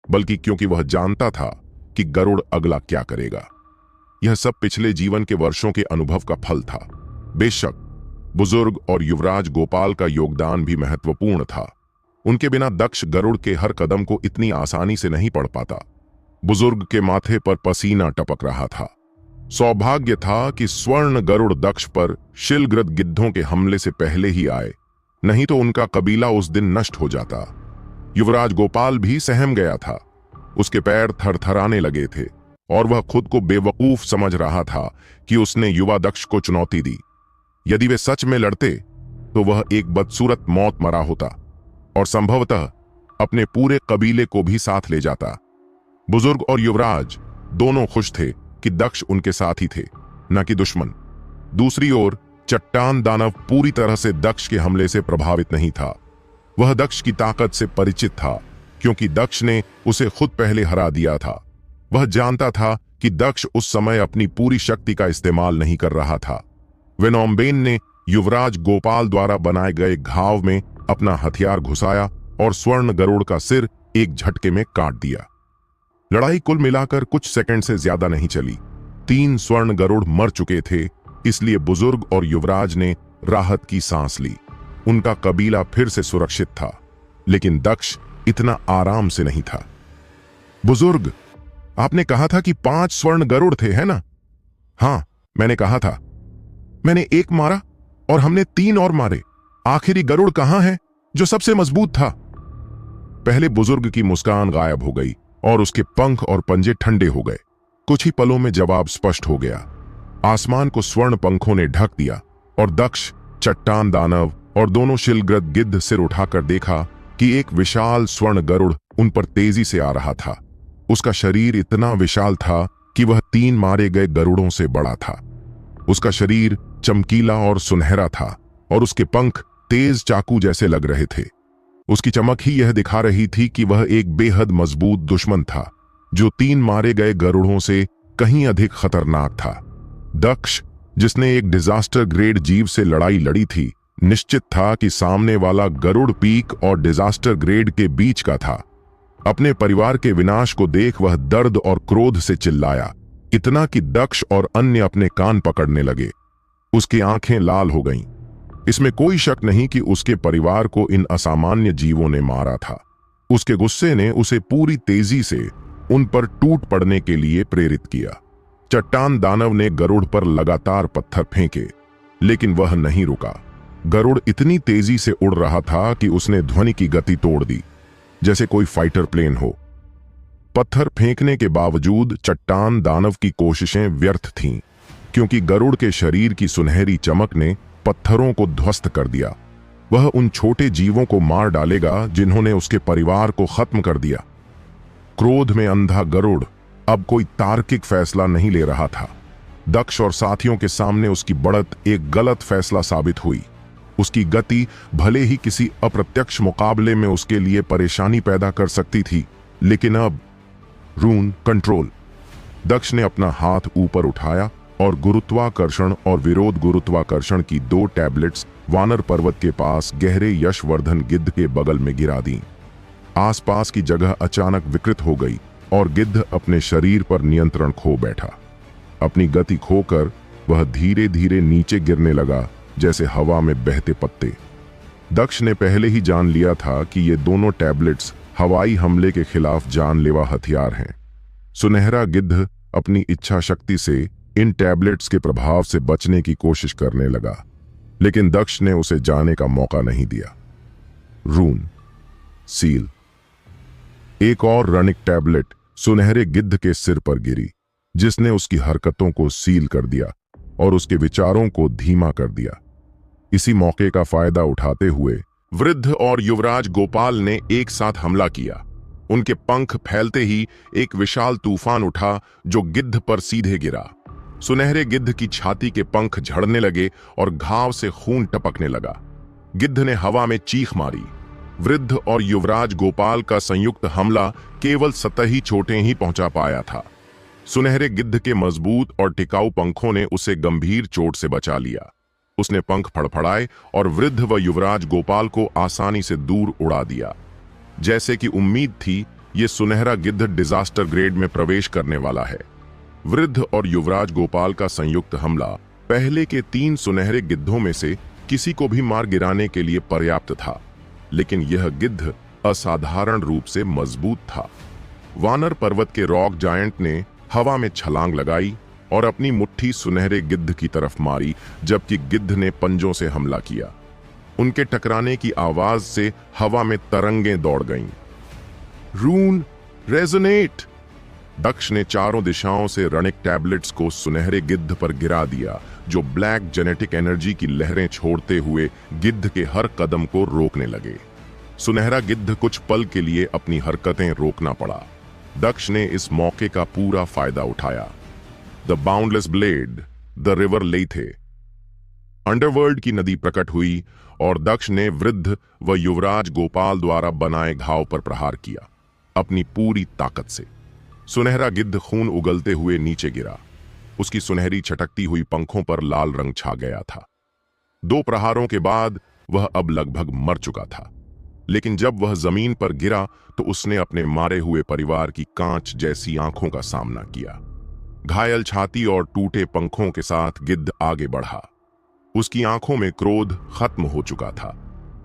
बल्कि क्योंकि वह जानता था कि गरुड़ अगला क्या करेगा। यह सब पिछले जीवन के वर्षों के अनुभव का फल था। बेशक बुजुर्ग और युवराज गोपाल का योगदान भी महत्वपूर्ण था। उनके बिना दक्ष गरुड़ के हर कदम को इतनी आसानी से नहीं पढ़ पाता। बुजुर्ग के माथे पर पसीना टपक रहा था। सौभाग्य था कि स्वर्ण गरुड़ दक्ष पर शिलग्रद गिद्धों के हमले से पहले ही आए, नहीं तो उनका कबीला उस दिन नष्ट हो जाता। युवराज गोपाल भी सहम गया था। उसके पैर थरथराने लगे थे और वह खुद को बेवकूफ समझ रहा था कि उसने युवा दक्ष को चुनौती दी। यदि वे सच में लड़ते तो वह एक बदसूरत मौत मरा होता और संभवतः अपने पूरे कबीले को भी साथ ले जाता। बुजुर्ग और युवराज दोनों खुश थे कि दक्ष उनके साथ ही थे, न कि दुश्मन। दूसरी ओर चट्टान दानव पूरी तरह से दक्ष के हमले से प्रभावित नहीं था। वह दक्ष की ताकत से परिचित था, क्योंकि दक्ष ने उसे खुद पहले हरा दिया था। वह जानता था कि दक्ष उस समय अपनी पूरी शक्ति का इस्तेमाल नहीं कर रहा था। वेनोम्बेन ने युवराज गोपाल द्वारा बनाए गए घाव में अपना हथियार घुसाया और स्वर्ण गरुड़ का सिर एक झटके में काट दिया। लड़ाई कुल मिलाकर कुछ सेकंड से ज्यादा नहीं चली। 3 स्वर्ण गरुड़ मर चुके थे, इसलिए बुजुर्ग और युवराज ने राहत की सांस ली। उनका कबीला फिर से सुरक्षित था, लेकिन दक्ष इतना आराम से नहीं था। बुजुर्ग, आपने कहा था कि 5 स्वर्ण गरुड़ थे, है ना? हाँ, मैंने कहा था। मैंने एक मारा और हमने 3 और मारे। आखिरी गरुड़ कहां है जो सबसे मजबूत था? पहले बुजुर्ग की मुस्कान गायब हो गई और उसके पंख और पंजे ठंडे हो गए। कुछ ही पलों में जवाब स्पष्ट हो गया। आसमान को स्वर्ण पंखों ने ढक दिया और दक्ष, चट्टान दानव और दोनों शिलग्रद गिद्ध सिर उठाकर देखा कि एक विशाल स्वर्ण गरुड़ उन पर तेजी से आ रहा था। उसका शरीर इतना विशाल था कि वह 3 मारे गए गरुड़ों से बड़ा था। उसका शरीर चमकीला और सुनहरा था और उसके पंख तेज चाकू जैसे लग रहे थे। उसकी चमक ही यह दिखा रही थी कि वह एक बेहद मजबूत दुश्मन था जो 3 मारे गए गरुड़ों से कहीं अधिक खतरनाक था। दक्ष, जिसने एक डिजास्टर ग्रेड जीव से लड़ाई लड़ी थी, निश्चित था कि सामने वाला गरुड़ पीक और डिजास्टर ग्रेड के बीच का था। अपने परिवार के विनाश को देख वह दर्द और क्रोध से चिल्लाया, इतना कि दक्ष और अन्य अपने कान पकड़ने लगे। उसकी आंखें लाल हो गईं। इसमें कोई शक नहीं कि उसके परिवार को इन असामान्य जीवों ने मारा था। उसके गुस्से ने उसे पूरी तेजी से उन पर टूट पड़ने के लिए प्रेरित किया। चट्टान दानव ने गरुड़ पर लगातार पत्थर फेंके, लेकिन वह नहीं रुका। गरुड़ इतनी तेजी से उड़ रहा था कि उसने ध्वनि की गति तोड़ दी, जैसे कोई फाइटर प्लेन हो। पत्थर फेंकने के बावजूद चट्टान दानव की कोशिशें व्यर्थ थीं, क्योंकि गरुड़ के शरीर की सुनहरी चमक ने पत्थरों को ध्वस्त कर दिया। वह उन छोटे जीवों को मार डालेगा जिन्होंने उसके परिवार को खत्म कर दिया। क्रोध में अंधा गरुड़ अब कोई तार्किक फैसला नहीं ले रहा था। दक्ष और साथियों के सामने उसकी बढ़त एक गलत फैसला साबित हुई। उसकी गति भले ही किसी अप्रत्यक्ष मुकाबले में उसके लिए परेशानी पैदा कर सकती थी, लेकिन अब रून कंट्रोल। दक्ष ने अपना हाथ ऊपर उठाया और गुरुत्वाकर्षण और विरोध गुरुत्वाकर्षण की 2 टैबलेट्स वानर पर्वत के पास गहरे यशवर्धन गिद्ध के बगल में गिरा दी। आसपास की जगह अचानक विकृत हो गई और गिद्ध अपने शरीर पर नियंत्रण खो बैठा। अपनी गति खोकर वह धीरे धीरे नीचे गिरने लगा, जैसे हवा में बहते पत्ते। दक्ष ने पहले ही जान लिया था कि ये दोनों टैबलेट्स हवाई हमले के खिलाफ जानलेवा हथियार हैं। सुनहरा गिद्ध अपनी इच्छा शक्ति से इन टैबलेट्स के प्रभाव से बचने की कोशिश करने लगा, लेकिन दक्ष ने उसे जाने का मौका नहीं दिया। रून सील। एक और रनिक टैबलेट सुनहरे गिद्ध के सिर पर गिरी, जिसने उसकी हरकतों को सील कर दिया और उसके विचारों को धीमा कर दिया। इसी मौके का फायदा उठाते हुए वृद्ध और युवराज गोपाल ने एक साथ हमला किया। उनके पंख फैलते ही एक विशाल तूफान उठा जो गिद्ध पर सीधे गिरा। सुनहरे गिद्ध की छाती के पंख झड़ने लगे और घाव से खून टपकने लगा। गिद्ध ने हवा में चीख मारी। वृद्ध और युवराज गोपाल का संयुक्त हमला केवल सतही चोटें ही पहुंचा पाया था। सुनहरे गिद्ध के मजबूत और टिकाऊ पंखों ने उसे गंभीर चोट से बचा लिया। उसने पंख फड़फड़ाए और वृद्ध व युवराज गोपाल को आसानी से दूर उड़ा दिया। जैसे कि उम्मीद थी, ये सुनहरा गिद्ध डिजास्टर ग्रेड में प्रवेश करने वाला है। वृद्ध और युवराज गोपाल का संयुक्त हमला पहले के 3 सुनहरे गिद्धों में से किसी को भी मार गिराने के लिए पर्याप्त था, लेकिन यह गिद्ध असाधारण रूप से मजबूत था। वानर पर्वत के रॉक जायंट ने हवा में छलांग लगाई और अपनी मुट्ठी सुनहरे गिद्ध की तरफ मारी, जबकि गिद्ध ने पंजों से हमला किया। उनके टकराने की आवाज से हवा में तरंगें दौड़ गईं। रून रेजोनेट। दक्ष ने चारों दिशाओं से रनिक टैबलेट्स को सुनहरे गिद्ध पर गिरा दिया, जो ब्लैक जेनेटिक एनर्जी की लहरें छोड़ते हुए गिद्ध के हर कदम को रोकने लगे। सुनहरा गिद्ध कुछ पल के लिए अपनी हरकतें रोकना पड़ा। दक्ष ने इस मौके का पूरा फायदा उठाया। The boundless blade, the river लेथे। अंडरवर्ल्ड की नदी प्रकट हुई और दक्ष ने वृद्ध व युवराज गोपाल द्वारा बनाए घाव पर प्रहार किया, अपनी पूरी ताकत से। सुनहरा गिद्ध खून उगलते हुए नीचे गिरा। उसकी सुनहरी छटकती हुई पंखों पर लाल रंग छा गया था। 2 प्रहारों के बाद वह अब लगभग मर चुका था, लेकिन जब वह जमीन पर गिरा तो उसने अपने मारे हुए परिवार की कांच जैसी आंखों का सामना किया। घायल छाती और टूटे पंखों के साथ गिद्ध आगे बढ़ा। उसकी आंखों में क्रोध खत्म हो चुका था।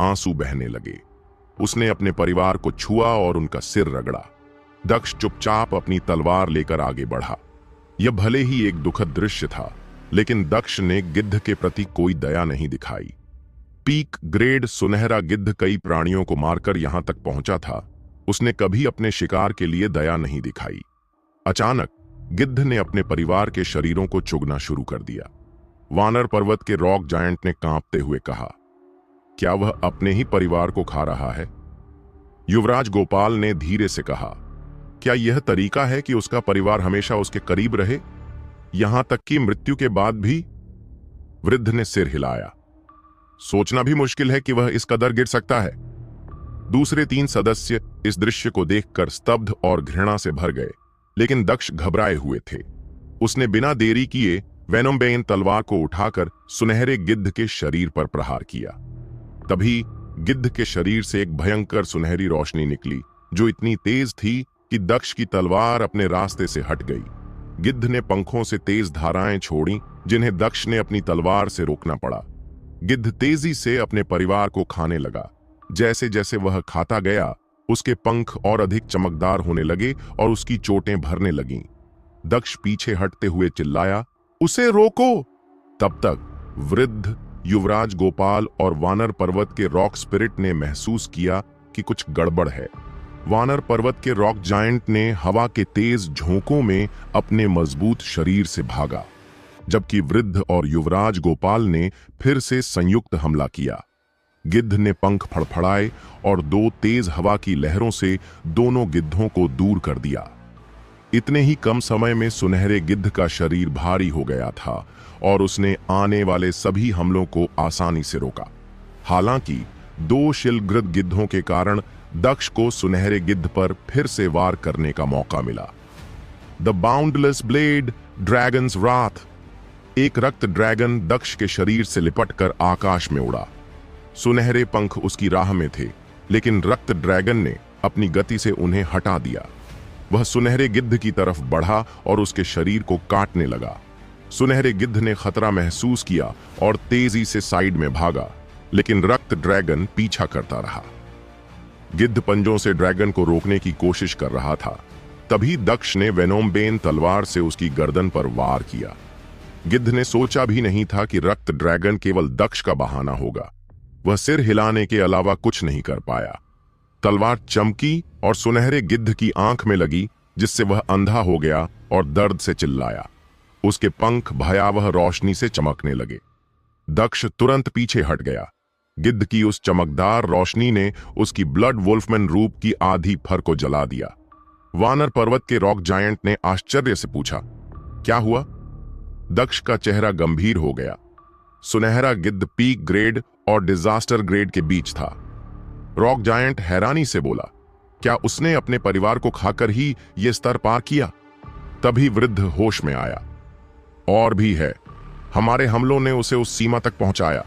आंसू बहने लगे। उसने अपने परिवार को छुआ और उनका सिर रगड़ा। दक्ष चुपचाप अपनी तलवार लेकर आगे बढ़ा। यह भले ही एक दुखद दृश्य था, लेकिन दक्ष ने गिद्ध के प्रति कोई दया नहीं दिखाई। पीक ग्रेड सुनहरा गिद्ध कई प्राणियों को मारकर यहां तक पहुंचा था, उसने कभी अपने शिकार के लिए दया नहीं दिखाई। अचानक गिद्ध ने अपने परिवार के शरीरों को चुगना शुरू कर दिया। वानर पर्वत के रॉक जायंट ने कांपते हुए कहा, क्या वह अपने ही परिवार को खा रहा है? युवराज गोपाल ने धीरे से कहा, क्या यह तरीका है कि उसका परिवार हमेशा उसके करीब रहे, यहां तक कि मृत्यु के बाद भी? वृद्ध ने सिर हिलाया। सोचना भी मुश्किल है कि वह इस कदर गिर सकता है। दूसरे 3 सदस्य इस दृश्य को देखकर स्तब्ध और घृणा से भर गए, लेकिन दक्ष घबराए हुए थे। उसने बिना देरी किए वेनोम्बेन तलवार को उठाकर सुनहरे गिद्ध के शरीर पर प्रहार किया। तभी गिद्ध के शरीर से एक भयंकर सुनहरी रोशनी निकली, जो इतनी तेज थी कि दक्ष की तलवार अपने रास्ते से हट गई। गिद्ध ने पंखों से तेज धाराएं छोड़ी, जिन्हें दक्ष ने अपनी तलवार से रोकना पड़ा। गिद्ध तेजी से अपने परिवार को खाने लगा। जैसे जैसे वह खाता गया, उसके पंख और अधिक चमकदार होने लगे और उसकी चोटें भरने लगीं। दक्ष पीछे हटते हुए चिल्लाया, उसे रोको! तब तक वृद्ध, युवराज गोपाल और वानर पर्वत के रॉक स्पिरिट ने महसूस किया कि कुछ गड़बड़ है। वानर पर्वत के रॉक जायंट ने हवा के तेज झोंकों में अपने मजबूत शरीर से भागा, जबकि वृद्ध और युवराज गोपाल ने फिर से संयुक्त हमला किया। गिद्ध ने पंख फड़फड़ाए और 2 तेज हवा की लहरों से दोनों गिद्धों को दूर कर दिया। इतने ही कम समय में सुनहरे गिद्ध का शरीर भारी हो गया था और उसने आने वाले सभी हमलों को आसानी से रोका। हालांकि 2 शिलग्रद गिद्धों के कारण दक्ष को सुनहरे गिद्ध पर फिर से वार करने का मौका मिला। द बाउंडलेस ब्लेड, ड्रैगन्स राथ। एक रक्त ड्रैगन दक्ष के शरीर से लिपटकर आकाश में उड़ा। सुनहरे पंख उसकी राह में थे, लेकिन रक्त ड्रैगन ने अपनी गति से उन्हें हटा दिया। वह सुनहरे गिद्ध की तरफ बढ़ा और उसके शरीर को काटने लगा। सुनहरे गिद्ध ने खतरा महसूस किया और तेजी से साइड में भागा, लेकिन रक्त ड्रैगन पीछा करता रहा। गिद्ध पंजों से ड्रैगन को रोकने की कोशिश कर रहा था। तभी दक्ष ने वेनोम्बेन तलवार से उसकी गर्दन पर वार किया। गिद्ध ने सोचा भी नहीं था कि रक्त ड्रैगन केवल दक्ष का बहाना होगा। वह सिर हिलाने के अलावा कुछ नहीं कर पाया। तलवार चमकी और सुनहरे गिद्ध की आंख में लगी, जिससे वह अंधा हो गया और दर्द से चिल्लाया। उसके पंख भयावह रोशनी से चमकने लगे। दक्ष तुरंत पीछे हट गया। गिद्ध की उस चमकदार रोशनी ने उसकी ब्लड वुल्फमैन रूप की आधी फर को जला दिया। वानर पर्वत के रॉक जायंट ने आश्चर्य से पूछा, क्या हुआ? दक्ष का चेहरा गंभीर हो गया। सुनहरा गिद्ध पीक ग्रेड और डिजास्टर ग्रेड के बीच था। रॉक जायंट हैरानी से बोला, क्या उसने अपने परिवार को खाकर ही यह स्तर पार किया? तभी वृद्ध होश में आया। और भी है, हमारे हमलों ने उसे उस सीमा तक पहुंचाया।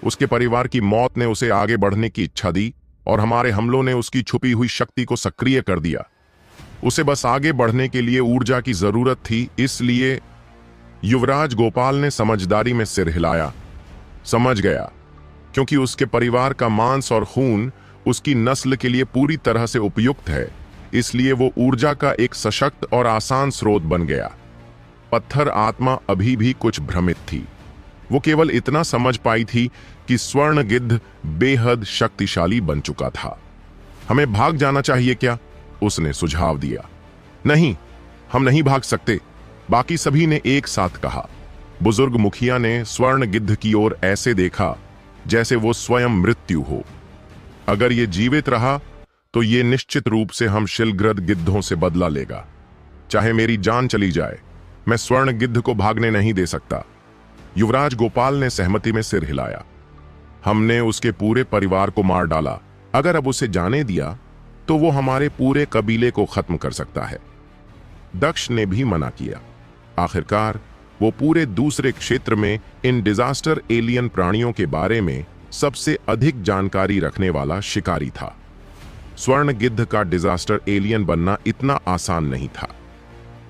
उसके परिवार की मौत ने उसे आगे बढ़ने की इच्छा दी और हमारे हमलों ने उसकी छुपी हुई शक्ति को सक्रिय कर दिया। उसे बस आगे बढ़ने के लिए ऊर्जा की जरूरत थी, इसलिए। युवराज गोपाल ने समझदारी में सिर हिलाया। समझ गया, क्योंकि उसके परिवार का मांस और खून उसकी नस्ल के लिए पूरी तरह से उपयुक्त है, इसलिए वो ऊर्जा का एक सशक्त और आसान स्रोत बन गया। पत्थर आत्मा अभी भी कुछ भ्रमित थी। वो केवल इतना समझ पाई थी कि स्वर्ण गिद्ध बेहद शक्तिशाली बन चुका था। हमें भाग जाना चाहिए क्या? उसने सुझाव दिया। नहीं, हम नहीं भाग सकते, बाकी सभी ने एक साथ कहा। बुजुर्ग मुखिया ने स्वर्ण गिद्ध की ओर ऐसे देखा जैसे वो स्वयं मृत्यु हो। अगर ये जीवित रहा तो ये निश्चित रूप से हम शिलग्रद गिद्धों से बदला लेगा। चाहे मेरी जान चली जाए, मैं स्वर्ण गिद्ध को भागने नहीं दे सकता। युवराज गोपाल ने सहमति में सिर हिलाया। हमने उसके पूरे परिवार को मार डाला। अगर अब उसे जाने दिया तो वो हमारे पूरे कबीले को खत्म कर सकता है। दक्ष ने भी मना किया। आखिरकार वो पूरे दूसरे क्षेत्र में इन डिजास्टर एलियन प्राणियों के बारे में सबसे अधिक जानकारी रखने वाला शिकारी था। स्वर्ण गिद्ध का डिजास्टर एलियन बनना इतना आसान नहीं था।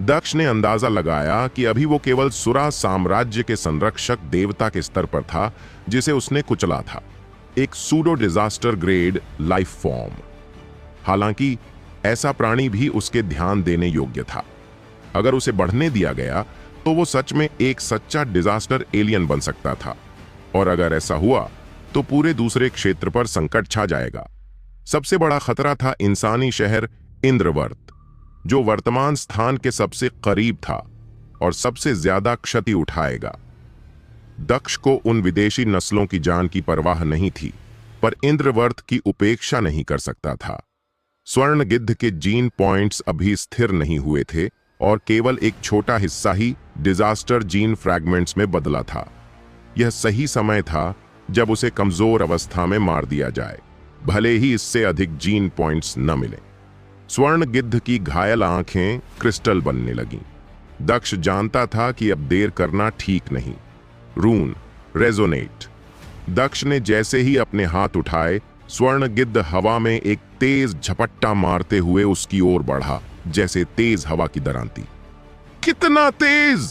दक्ष ने अंदाजा लगाया कि अभी वो केवल सुरा साम्राज्य के संरक्षक देवता के स्तर पर था, जिसे उसने कुचला था, एक pseudo disaster grade life form. हालांकि ऐसा प्राणी भी उसके ध्यान देने योग्य था। अगर उसे बढ़ने दिया गया तो तो वो सच में एक सच्चा डिजास्टर एलियन बन सकता था। और अगर ऐसा हुआ तो पूरे दूसरे क्षेत्र पर संकट छा जाएगा। सबसे बड़ा खतरा था इंसानी शहर इंद्रवर्त, जो वर्तमान स्थान के सबसे करीब था और सबसे ज्यादा क्षति उठाएगा। दक्ष को उन विदेशी नस्लों की जान की परवाह नहीं थी, पर इंद्रवर्त की उपेक्षा नहीं कर सकता था। स्वर्ण गिद्ध के जीन पॉइंट्स अभी स्थिर नहीं हुए थे और केवल एक छोटा हिस्सा ही डिजास्टर जीन फ्रैगमेंट्स में बदला था। यह सही समय था जब उसे कमजोर अवस्था में मार दिया जाए, भले ही इससे अधिक जीन पॉइंट्स न मिले। स्वर्ण गिद्ध की घायल आंखें क्रिस्टल बनने लगीं। दक्ष जानता था कि अब देर करना ठीक नहीं। रून रेजोनेट। दक्ष ने जैसे ही अपने हाथ उठाए, स्वर्ण गिद्ध हवा में एक तेज झपट्टा मारते हुए उसकी ओर बढ़ा, जैसे तेज हवा की दरांती। कितना तेज!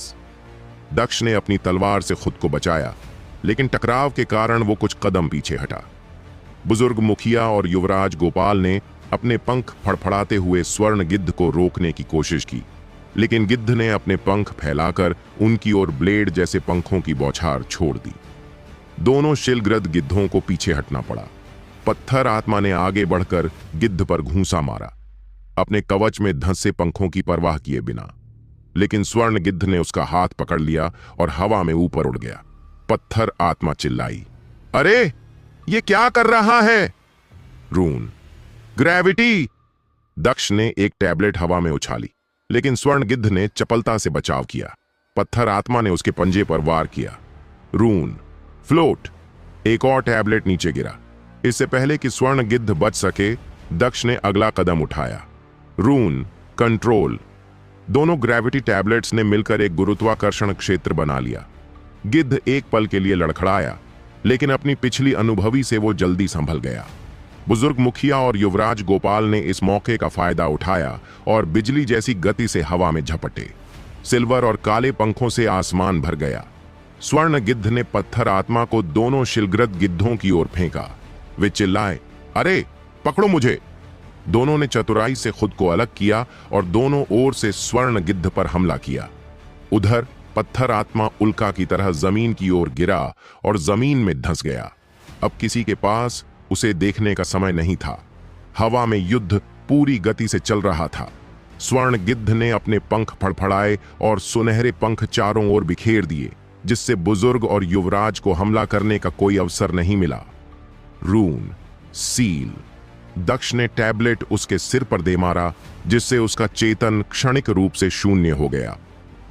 दक्ष ने अपनी तलवार से खुद को बचाया, लेकिन टकराव के कारण वो कुछ कदम पीछे हटा। बुजुर्ग मुखिया और युवराज गोपाल ने अपने पंख फड़फड़ाते हुए स्वर्ण गिद्ध को रोकने की कोशिश की, लेकिन गिद्ध ने अपने पंख फैलाकर उनकी ओर ब्लेड जैसे पंखों की बौछार छोड़ दी। दोनों शिलग्रद गिद्धों को पीछे हटना पड़ा। पत्थर आत्मा ने आगे बढ़कर गिद्ध पर घूंसा मारा, अपने कवच में धंसे पंखों की परवाह किए बिना। लेकिन स्वर्ण गिद्ध ने उसका हाथ पकड़ लिया और हवा में ऊपर उड़ गया। पत्थर आत्मा चिल्लाई, अरे ये क्या कर रहा है? रून ग्रेविटी! दक्ष ने एक टैबलेट हवा में उछाली, लेकिन स्वर्ण गिद्ध ने चपलता से बचाव किया। पत्थर आत्मा ने उसके पंजे पर वार किया। रून फ्लोट! एक और टैबलेट नीचे गिरा। इससे पहले कि स्वर्ण गिद्ध बच सके, दक्ष ने अगला कदम उठाया। रून कंट्रोल! दोनों ग्रेविटी टैबलेट्स ने मिलकर एक गुरुत्वाकर्षण क्षेत्र बना लिया। गिद्ध एक पल के लिए लड़खड़ाया, लेकिन अपनी पिछली अनुभवी से वो जल्दी संभल गया। बुजुर्ग मुखिया और युवराज गोपाल ने इस मौके का फायदा उठाया और बिजली जैसी गति से हवा में झपटे। सिल्वर और काले पंखों से आसमान भर गया। स्वर्ण गिद्ध ने पत्थर आत्मा को दोनों शिलग्रद गिद्धों की ओर फेंका। वे चिल्लाए, अरे पकड़ो मुझे! दोनों ने चतुराई से खुद को अलग किया और दोनों ओर से स्वर्ण गिद्ध पर हमला किया। उधर पत्थर आत्मा उल्का की तरह जमीन की ओर गिरा और जमीन में धंस गया। अब किसी के पास उसे देखने का समय नहीं था। हवा में युद्ध पूरी गति से चल रहा था। स्वर्ण गिद्ध ने अपने पंख फड़फड़ाए और सुनहरे पंख चारों ओर बिखेर दिए, जिससे बुजुर्ग और युवराज को हमला करने का कोई अवसर नहीं मिला। रून सील! दक्ष ने टैबलेट उसके सिर पर दे मारा, जिससे उसका चेतन क्षणिक रूप से शून्य हो गया।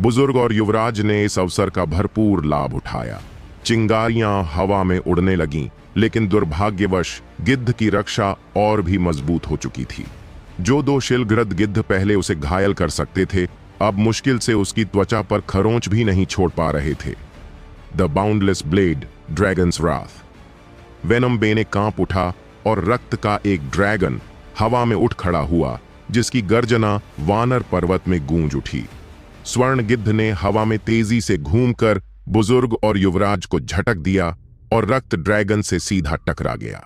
बुजुर्ग और युवराज ने इस अवसर का भरपूर लाभ उठाया। चिंगारियां हवा में उड़ने लगीं, लेकिन दुर्भाग्यवश गिद्ध की रक्षा और भी मजबूत हो चुकी थी। जो दो शिलग्रद गिद्ध पहले उसे घायल कर सकते थे, अब मुश्किल से उसकी त्वचा पर खरोंच भी नहीं छोड़ पा रहे थे। The boundless blade, dragons Wrath! Venom बेने कांप उठा और रक्त का एक ड्रैगन हवा में उठ खड़ा हुआ, जिसकी गर्जना वानर पर्वत में गूंज उठी। स्वर्ण गिद्ध ने हवा में तेजी से घूमकर बुजुर्ग और युवराज को झटक दिया और रक्त ड्रैगन से सीधा टकरा गया।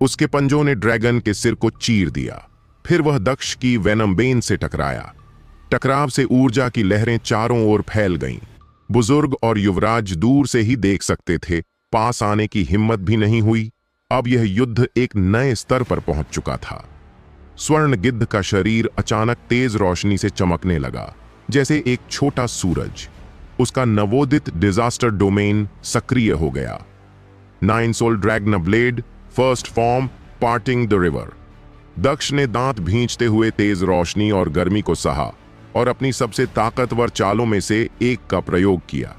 उसके पंजों ने ड्रैगन के सिर को चीर दिया। फिर वह दक्ष की वेनम बेन से टकराया। टकराव से ऊर्जा की लहरें चारों ओर फैल गईं। बुजुर्ग और युवराज दूर से ही देख सकते थे, पास आने की हिम्मत भी नहीं हुई। अब यह युद्ध एक नए स्तर पर पहुंच चुका था। स्वर्ण गिद्ध का शरीर अचानक तेज रोशनी से चमकने लगा, जैसे एक छोटा सूरज। उसका नवोदित डिजास्टर डोमेन सक्रिय हो गया। 9 soul dragon blade, first form, parting the river. Daksh ने दांत भींचते हुए तेज रोशनी और गर्मी को सहा और अपनी सबसे ताकतवर चालों में से एक का प्रयोग किया।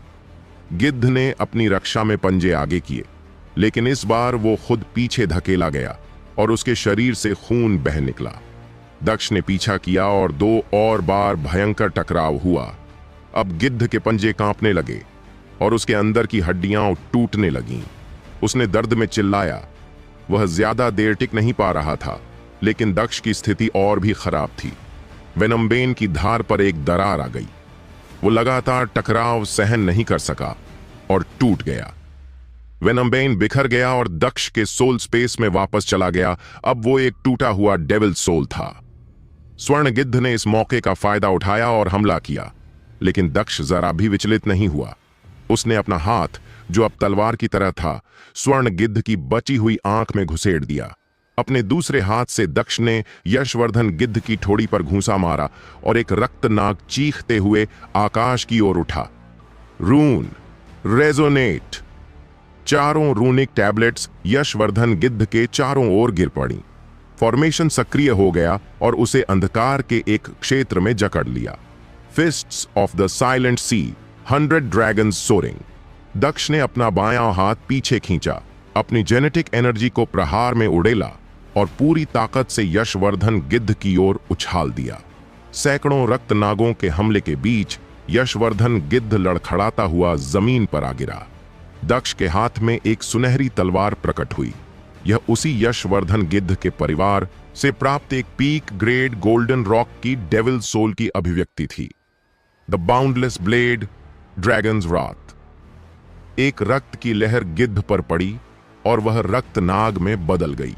गिद्ध ने अपनी रक्षा में पंजे आगे किए, लेकिन इस बार वो खुद पीछे धकेला गया और उसके शरीर से खून बह निकला। दक्ष ने पीछा किया और 2 और बार भयंकर टकराव हुआ। अब गिद्ध के पंजे कांपने लगे और उसके अंदर की हड्डियां टूटने लगीं। उसने दर्द में चिल्लाया। वह ज्यादा देर टिक नहीं पा रहा था, लेकिन दक्ष की स्थिति और भी खराब थी। वेनम्बेन की धार पर एक दरार आ गई। वो लगातार टकराव सहन नहीं कर सका और टूट गया। वेनम्बेन बिखर गया और दक्ष के सोल स्पेस में वापस चला गया। अब वो एक टूटा हुआ डेविल सोल था। स्वर्ण गिद्ध ने इस मौके का फायदा उठाया और हमला किया, लेकिन दक्ष जरा भी विचलित नहीं हुआ। उसने अपना हाथ, जो अब तलवार की तरह था, स्वर्ण गिद्ध की बची हुई आंख में घुसेड़ दिया। अपने दूसरे हाथ से दक्ष ने यशवर्धन गिद्ध की ठोड़ी पर घूंसा मारा और एक रक्तनाग चीखते हुए आकाश की ओर उठा। रून रेजोनेट। चारों रूनिक टैबलेट्स यशवर्धन गिद्ध के चारों ओर गिर पड़ी। फॉर्मेशन सक्रिय हो गया और उसे अंधकार के एक क्षेत्र में जकड़ लिया। Fists of the silent sea, 100 dragons soaring. Daksh ने अपना बायां हाथ पीछे खींचा, अपनी जेनेटिक एनर्जी को प्रहार में उड़ेला और पूरी ताकत से यशवर्धन गिद्ध की ओर उछाल दिया। सैकड़ों रक्तनागों के हमले के बीच यशवर्धन गिद्ध लड़खड़ाता हुआ जमीन पर आ गिरा। दक्ष के हाथ में एक सुनहरी तलवार प्रकट हुई। यह उसी यशवर्धन गिद्ध के परिवार से प्राप्त एक पीक ग्रेड गोल्डन रॉक की डेविल सोल की अभिव्यक्ति थी। द बाउंडलेस ब्लेड, ड्रैगन्स रात। एक रक्त की लहर गिद्ध पर पड़ी और वह रक्त नाग में बदल गई।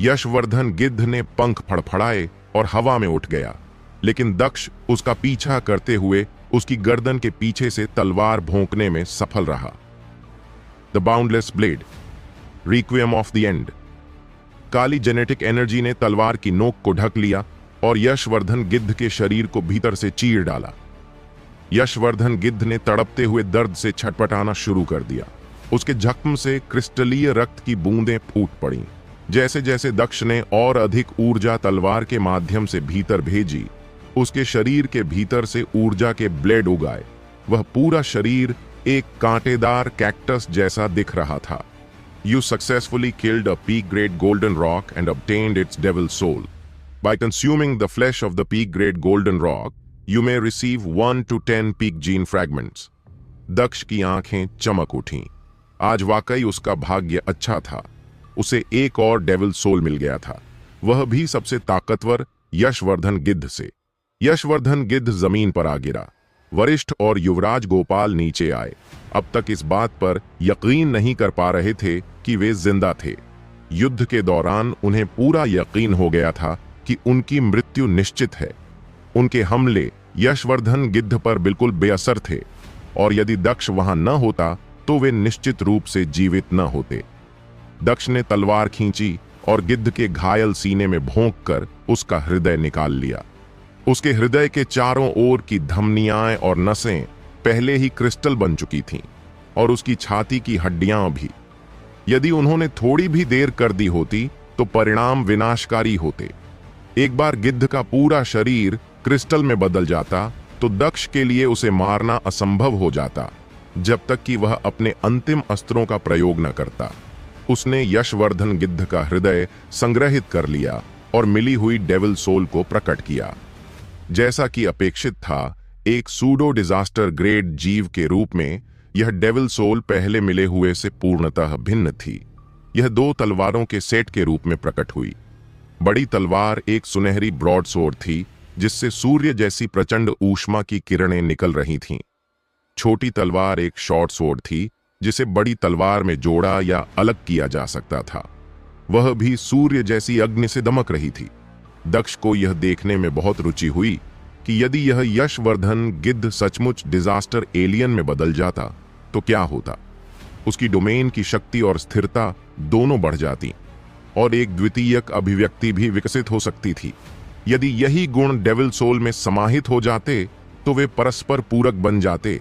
यशवर्धन गिद्ध ने पंख फड़फड़ाए और हवा में उठ गया, लेकिन दक्ष उसका पीछा करते हुए उसकी गर्दन के पीछे से तलवार भोंकने में सफल रहा। The boundless blade, requiem of the end. काली जेनेटिक एनर्जी ने तलवार की नोक को ढक लिया और यशवर्धन गिद्ध के शरीर को भीतर से चीर डाला। यशवर्धन गिद्ध ने तड़पते हुए दर्द से छटपटाना शुरू कर दिया। उसके जख्म से क्रिस्टलीय रक्त की बूंदें फूट पड़ीं। जैसे जैसे दक्ष ने और अधिक ऊर्जा तलवार के माध्यम से भीतर भेजी, उसके शरीर के भीतर से ऊर्जा के ब्लेड उगाए। वह पूरा शरीर एक कांटेदार कैक्टस जैसा दिख रहा था। You successfully killed a peak grade golden rock and obtained its devil soul. By consuming the flesh of the peak grade golden rock, you may receive 1 to 10 peak gene fragments. दक्ष की आंखें चमक उठीं। आज वाकई उसका भाग्य अच्छा था। उसे एक और डेविल सोल मिल गया था, वह भी सबसे ताकतवर यशवर्धन गिद्ध से। यशवर्धन गिद्ध जमीन पर आ गिरा। वरिष्ठ और युवराज गोपाल नीचे आए। अब तक इस बात पर यकीन नहीं कर पा रहे थे कि वे जिंदा थे। युद्ध के दौरान उन्हें पूरा यकीन हो गया था कि उनकी मृत्यु निश्चित है। उनके हमले यशवर्धन गिद्ध पर बिल्कुल बेअसर थे और यदि दक्ष वहां न होता तो वे निश्चित रूप से जीवित न होते। दक्ष ने तलवार खींची और गिद्ध के घायल सीने में भोंक कर उसका हृदय निकाल लिया। उसके हृदय के चारों ओर की धमनियां और नसें पहले ही क्रिस्टल बन चुकी थीं और उसकी छाती की हड्डियां भी। यदि उन्होंने थोड़ी भी देर कर दी होती तो परिणाम विनाशकारी होते। एक बार गिद्ध का पूरा शरीर क्रिस्टल में बदल जाता तो दक्ष के लिए उसे मारना असंभव हो जाता, जब तक कि वह अपने अंतिम अस्त्रों का प्रयोग न करता। उसने यशवर्धन गिद्ध का हृदय संग्रहित कर लिया और मिली हुई डेविल सोल को प्रकट किया। जैसा कि अपेक्षित था, एक सूडो डिजास्टर ग्रेड जीव के रूप में यह डेविल सोल पहले मिले हुए से पूर्णतः भिन्न थी। यह 2 तलवारों के सेट के रूप में प्रकट हुई। बड़ी तलवार एक सुनहरी ब्रॉड सोर्ड थी जिससे सूर्य जैसी प्रचंड ऊष्मा की किरणें निकल रही थीं। छोटी तलवार एक शॉर्ट सोर्ड थी जिसे बड़ी तलवार में जोड़ा या अलग किया जा सकता था। वह भी सूर्य जैसी अग्नि से दमक रही थी। दक्ष को यह देखने में बहुत रुचि हुई कि यदि यह यशवर्धन गिद्ध सचमुच डिजास्टर एलियन में बदल जाता तो क्या होता। उसकी डोमेन की शक्ति और स्थिरता दोनों बढ़ जाती और एक द्वितीयक अभिव्यक्ति भी विकसित हो सकती थी। यदि यही गुण डेविल सोल में समाहित हो जाते तो वे परस्पर पूरक बन जाते,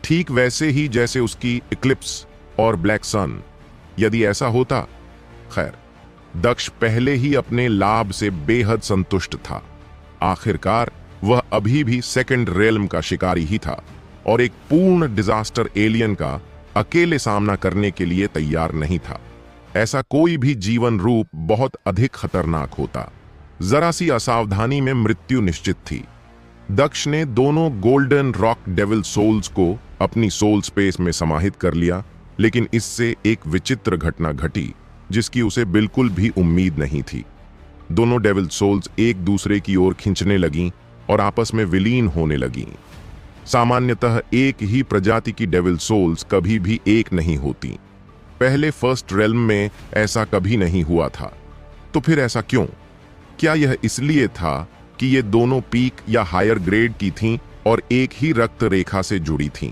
ठीक वैसे ही जैसे उसकी इक्लिप्स और ब्लैक सन। यदि ऐसा होता, खैर, दक्ष पहले ही अपने लाभ से बेहद संतुष्ट था। आखिरकार वह अभी भी सेकंड रेल्म का शिकारी ही था और एक पूर्ण डिजास्टर एलियन का अकेले सामना करने के लिए तैयार नहीं था। ऐसा कोई भी जीवन रूप बहुत अधिक खतरनाक होता। जरा सी असावधानी में मृत्यु निश्चित थी। दक्ष ने दोनों गोल्डन रॉक डेविल सोल्स को अपनी सोल स्पेस में समाहित कर लिया, लेकिन इससे एक विचित्र घटना घटी जिसकी उसे बिल्कुल भी उम्मीद नहीं थी। दोनों डेविल सोल्स एक दूसरे की ओर खींचने लगीं और आपस में विलीन होने लगीं। सामान्यतः एक ही प्रजाति की डेविल सोल्स कभी भी एक नहीं होती। पहले फर्स्ट रेल्म में ऐसा कभी नहीं हुआ था। तो फिर ऐसा क्यों? क्या यह इसलिए था कि ये दोनों पीक या हायर ग्रेड की थीं और एक ही रक्त रेखा से जुड़ी थीं।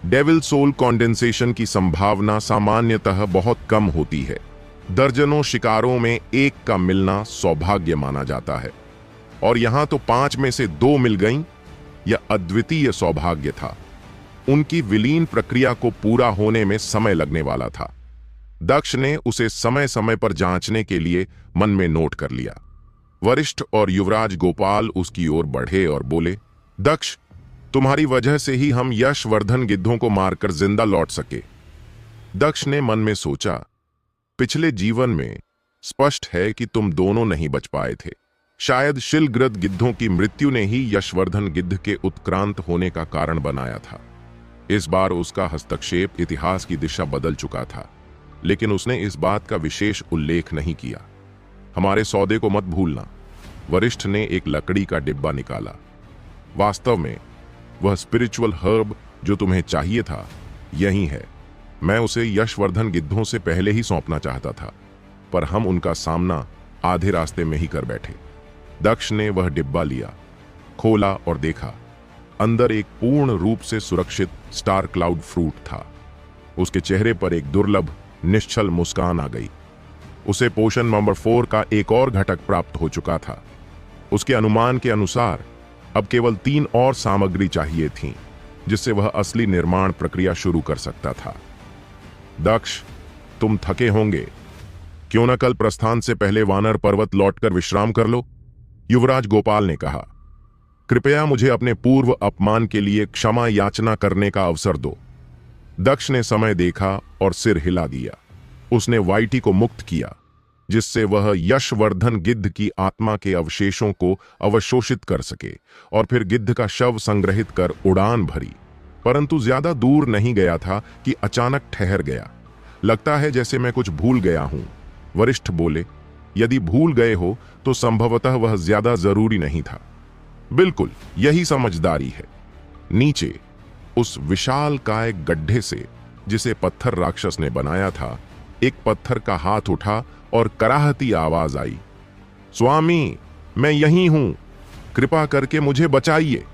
डेविल सोल कॉन्डेंसेशन की संभावना सामान्यतः बहुत कम होती है। दर्जनों शिकारों में एक का मिलना सौभाग्य माना जाता है, और यहां तो 5 में से 2 मिल गईं। यह अद्वितीय सौभाग्य था। उनकी विलीन प्रक्रिया को पूरा होने में समय लगने वाला था। दक्ष ने उसे समय समय पर जांचने के लिए मन में नोट कर लिया। वरिष्ठ और युवराज गोपाल उसकी ओर बढ़े और बोले, दक्ष, तुम्हारी वजह से ही हम यशवर्धन गिद्धों को मारकर जिंदा लौट सके। दक्ष ने मन में सोचा, पिछले जीवन में स्पष्ट है कि तुम दोनों नहीं बच पाए थे। शायद शिलग्रद गिद्धों की मृत्यु ने ही यशवर्धन गिद्ध के उत्क्रांत होने का कारण बनाया था। इस बार उसका हस्तक्षेप इतिहास की दिशा बदल चुका था, लेकिन उसने इस बात का विशेष उल्लेख नहीं किया। हमारे सौदे को मत भूलना। वरिष्ठ ने एक लकड़ी का डिब्बा निकाला। वास्तव में वह स्पिरिचुअल हर्ब जो तुम्हें चाहिए था यही है। मैं उसे यशवर्धन गिद्धों से पहले ही सौंपना चाहता था, पर हम उनका सामना आधे रास्ते में ही कर बैठे। दक्ष ने वह डिब्बा लिया, खोला और देखा। अंदर एक पूर्ण रूप से सुरक्षित स्टार क्लाउड फ्रूट था। उसके चेहरे पर एक दुर्लभ निश्चल मुस्कान आ गई। उसे पोषण नंबर 4 का एक और घटक प्राप्त हो चुका था। उसके अनुमान के अनुसार अब केवल 3 और सामग्री चाहिए थीं, जिससे वह असली निर्माण प्रक्रिया शुरू कर सकता था। दक्ष, तुम थके होंगे, क्यों न कल प्रस्थान से पहले वानर पर्वत लौटकर विश्राम कर लो, युवराज गोपाल ने कहा। कृपया मुझे अपने पूर्व अपमान के लिए क्षमा याचना करने का अवसर दो। दक्ष ने समय देखा और सिर हिला दिया। उसने वाइटी को मुक्त किया, जिससे वह यशवर्धन गिद्ध की आत्मा के अवशेषों को अवशोषित कर सके, और फिर गिद्ध का शव संग्रहित कर उड़ान भरी। परंतु ज्यादा दूर नहीं गया था कि अचानक ठहर गया। लगता है जैसे मैं कुछ भूल गया हूं, वरिष्ठ बोले। यदि भूल गए हो तो संभवतः वह ज्यादा जरूरी नहीं था। बिल्कुल, यही समझदारी है। नीचे उस विशालकाय गड्ढे से, जिसे पत्थर राक्षस ने बनाया था, एक पत्थर का हाथ उठा और कराहती आवाज आई, स्वामी, मैं यहीं हूं, कृपा करके मुझे बचाइए।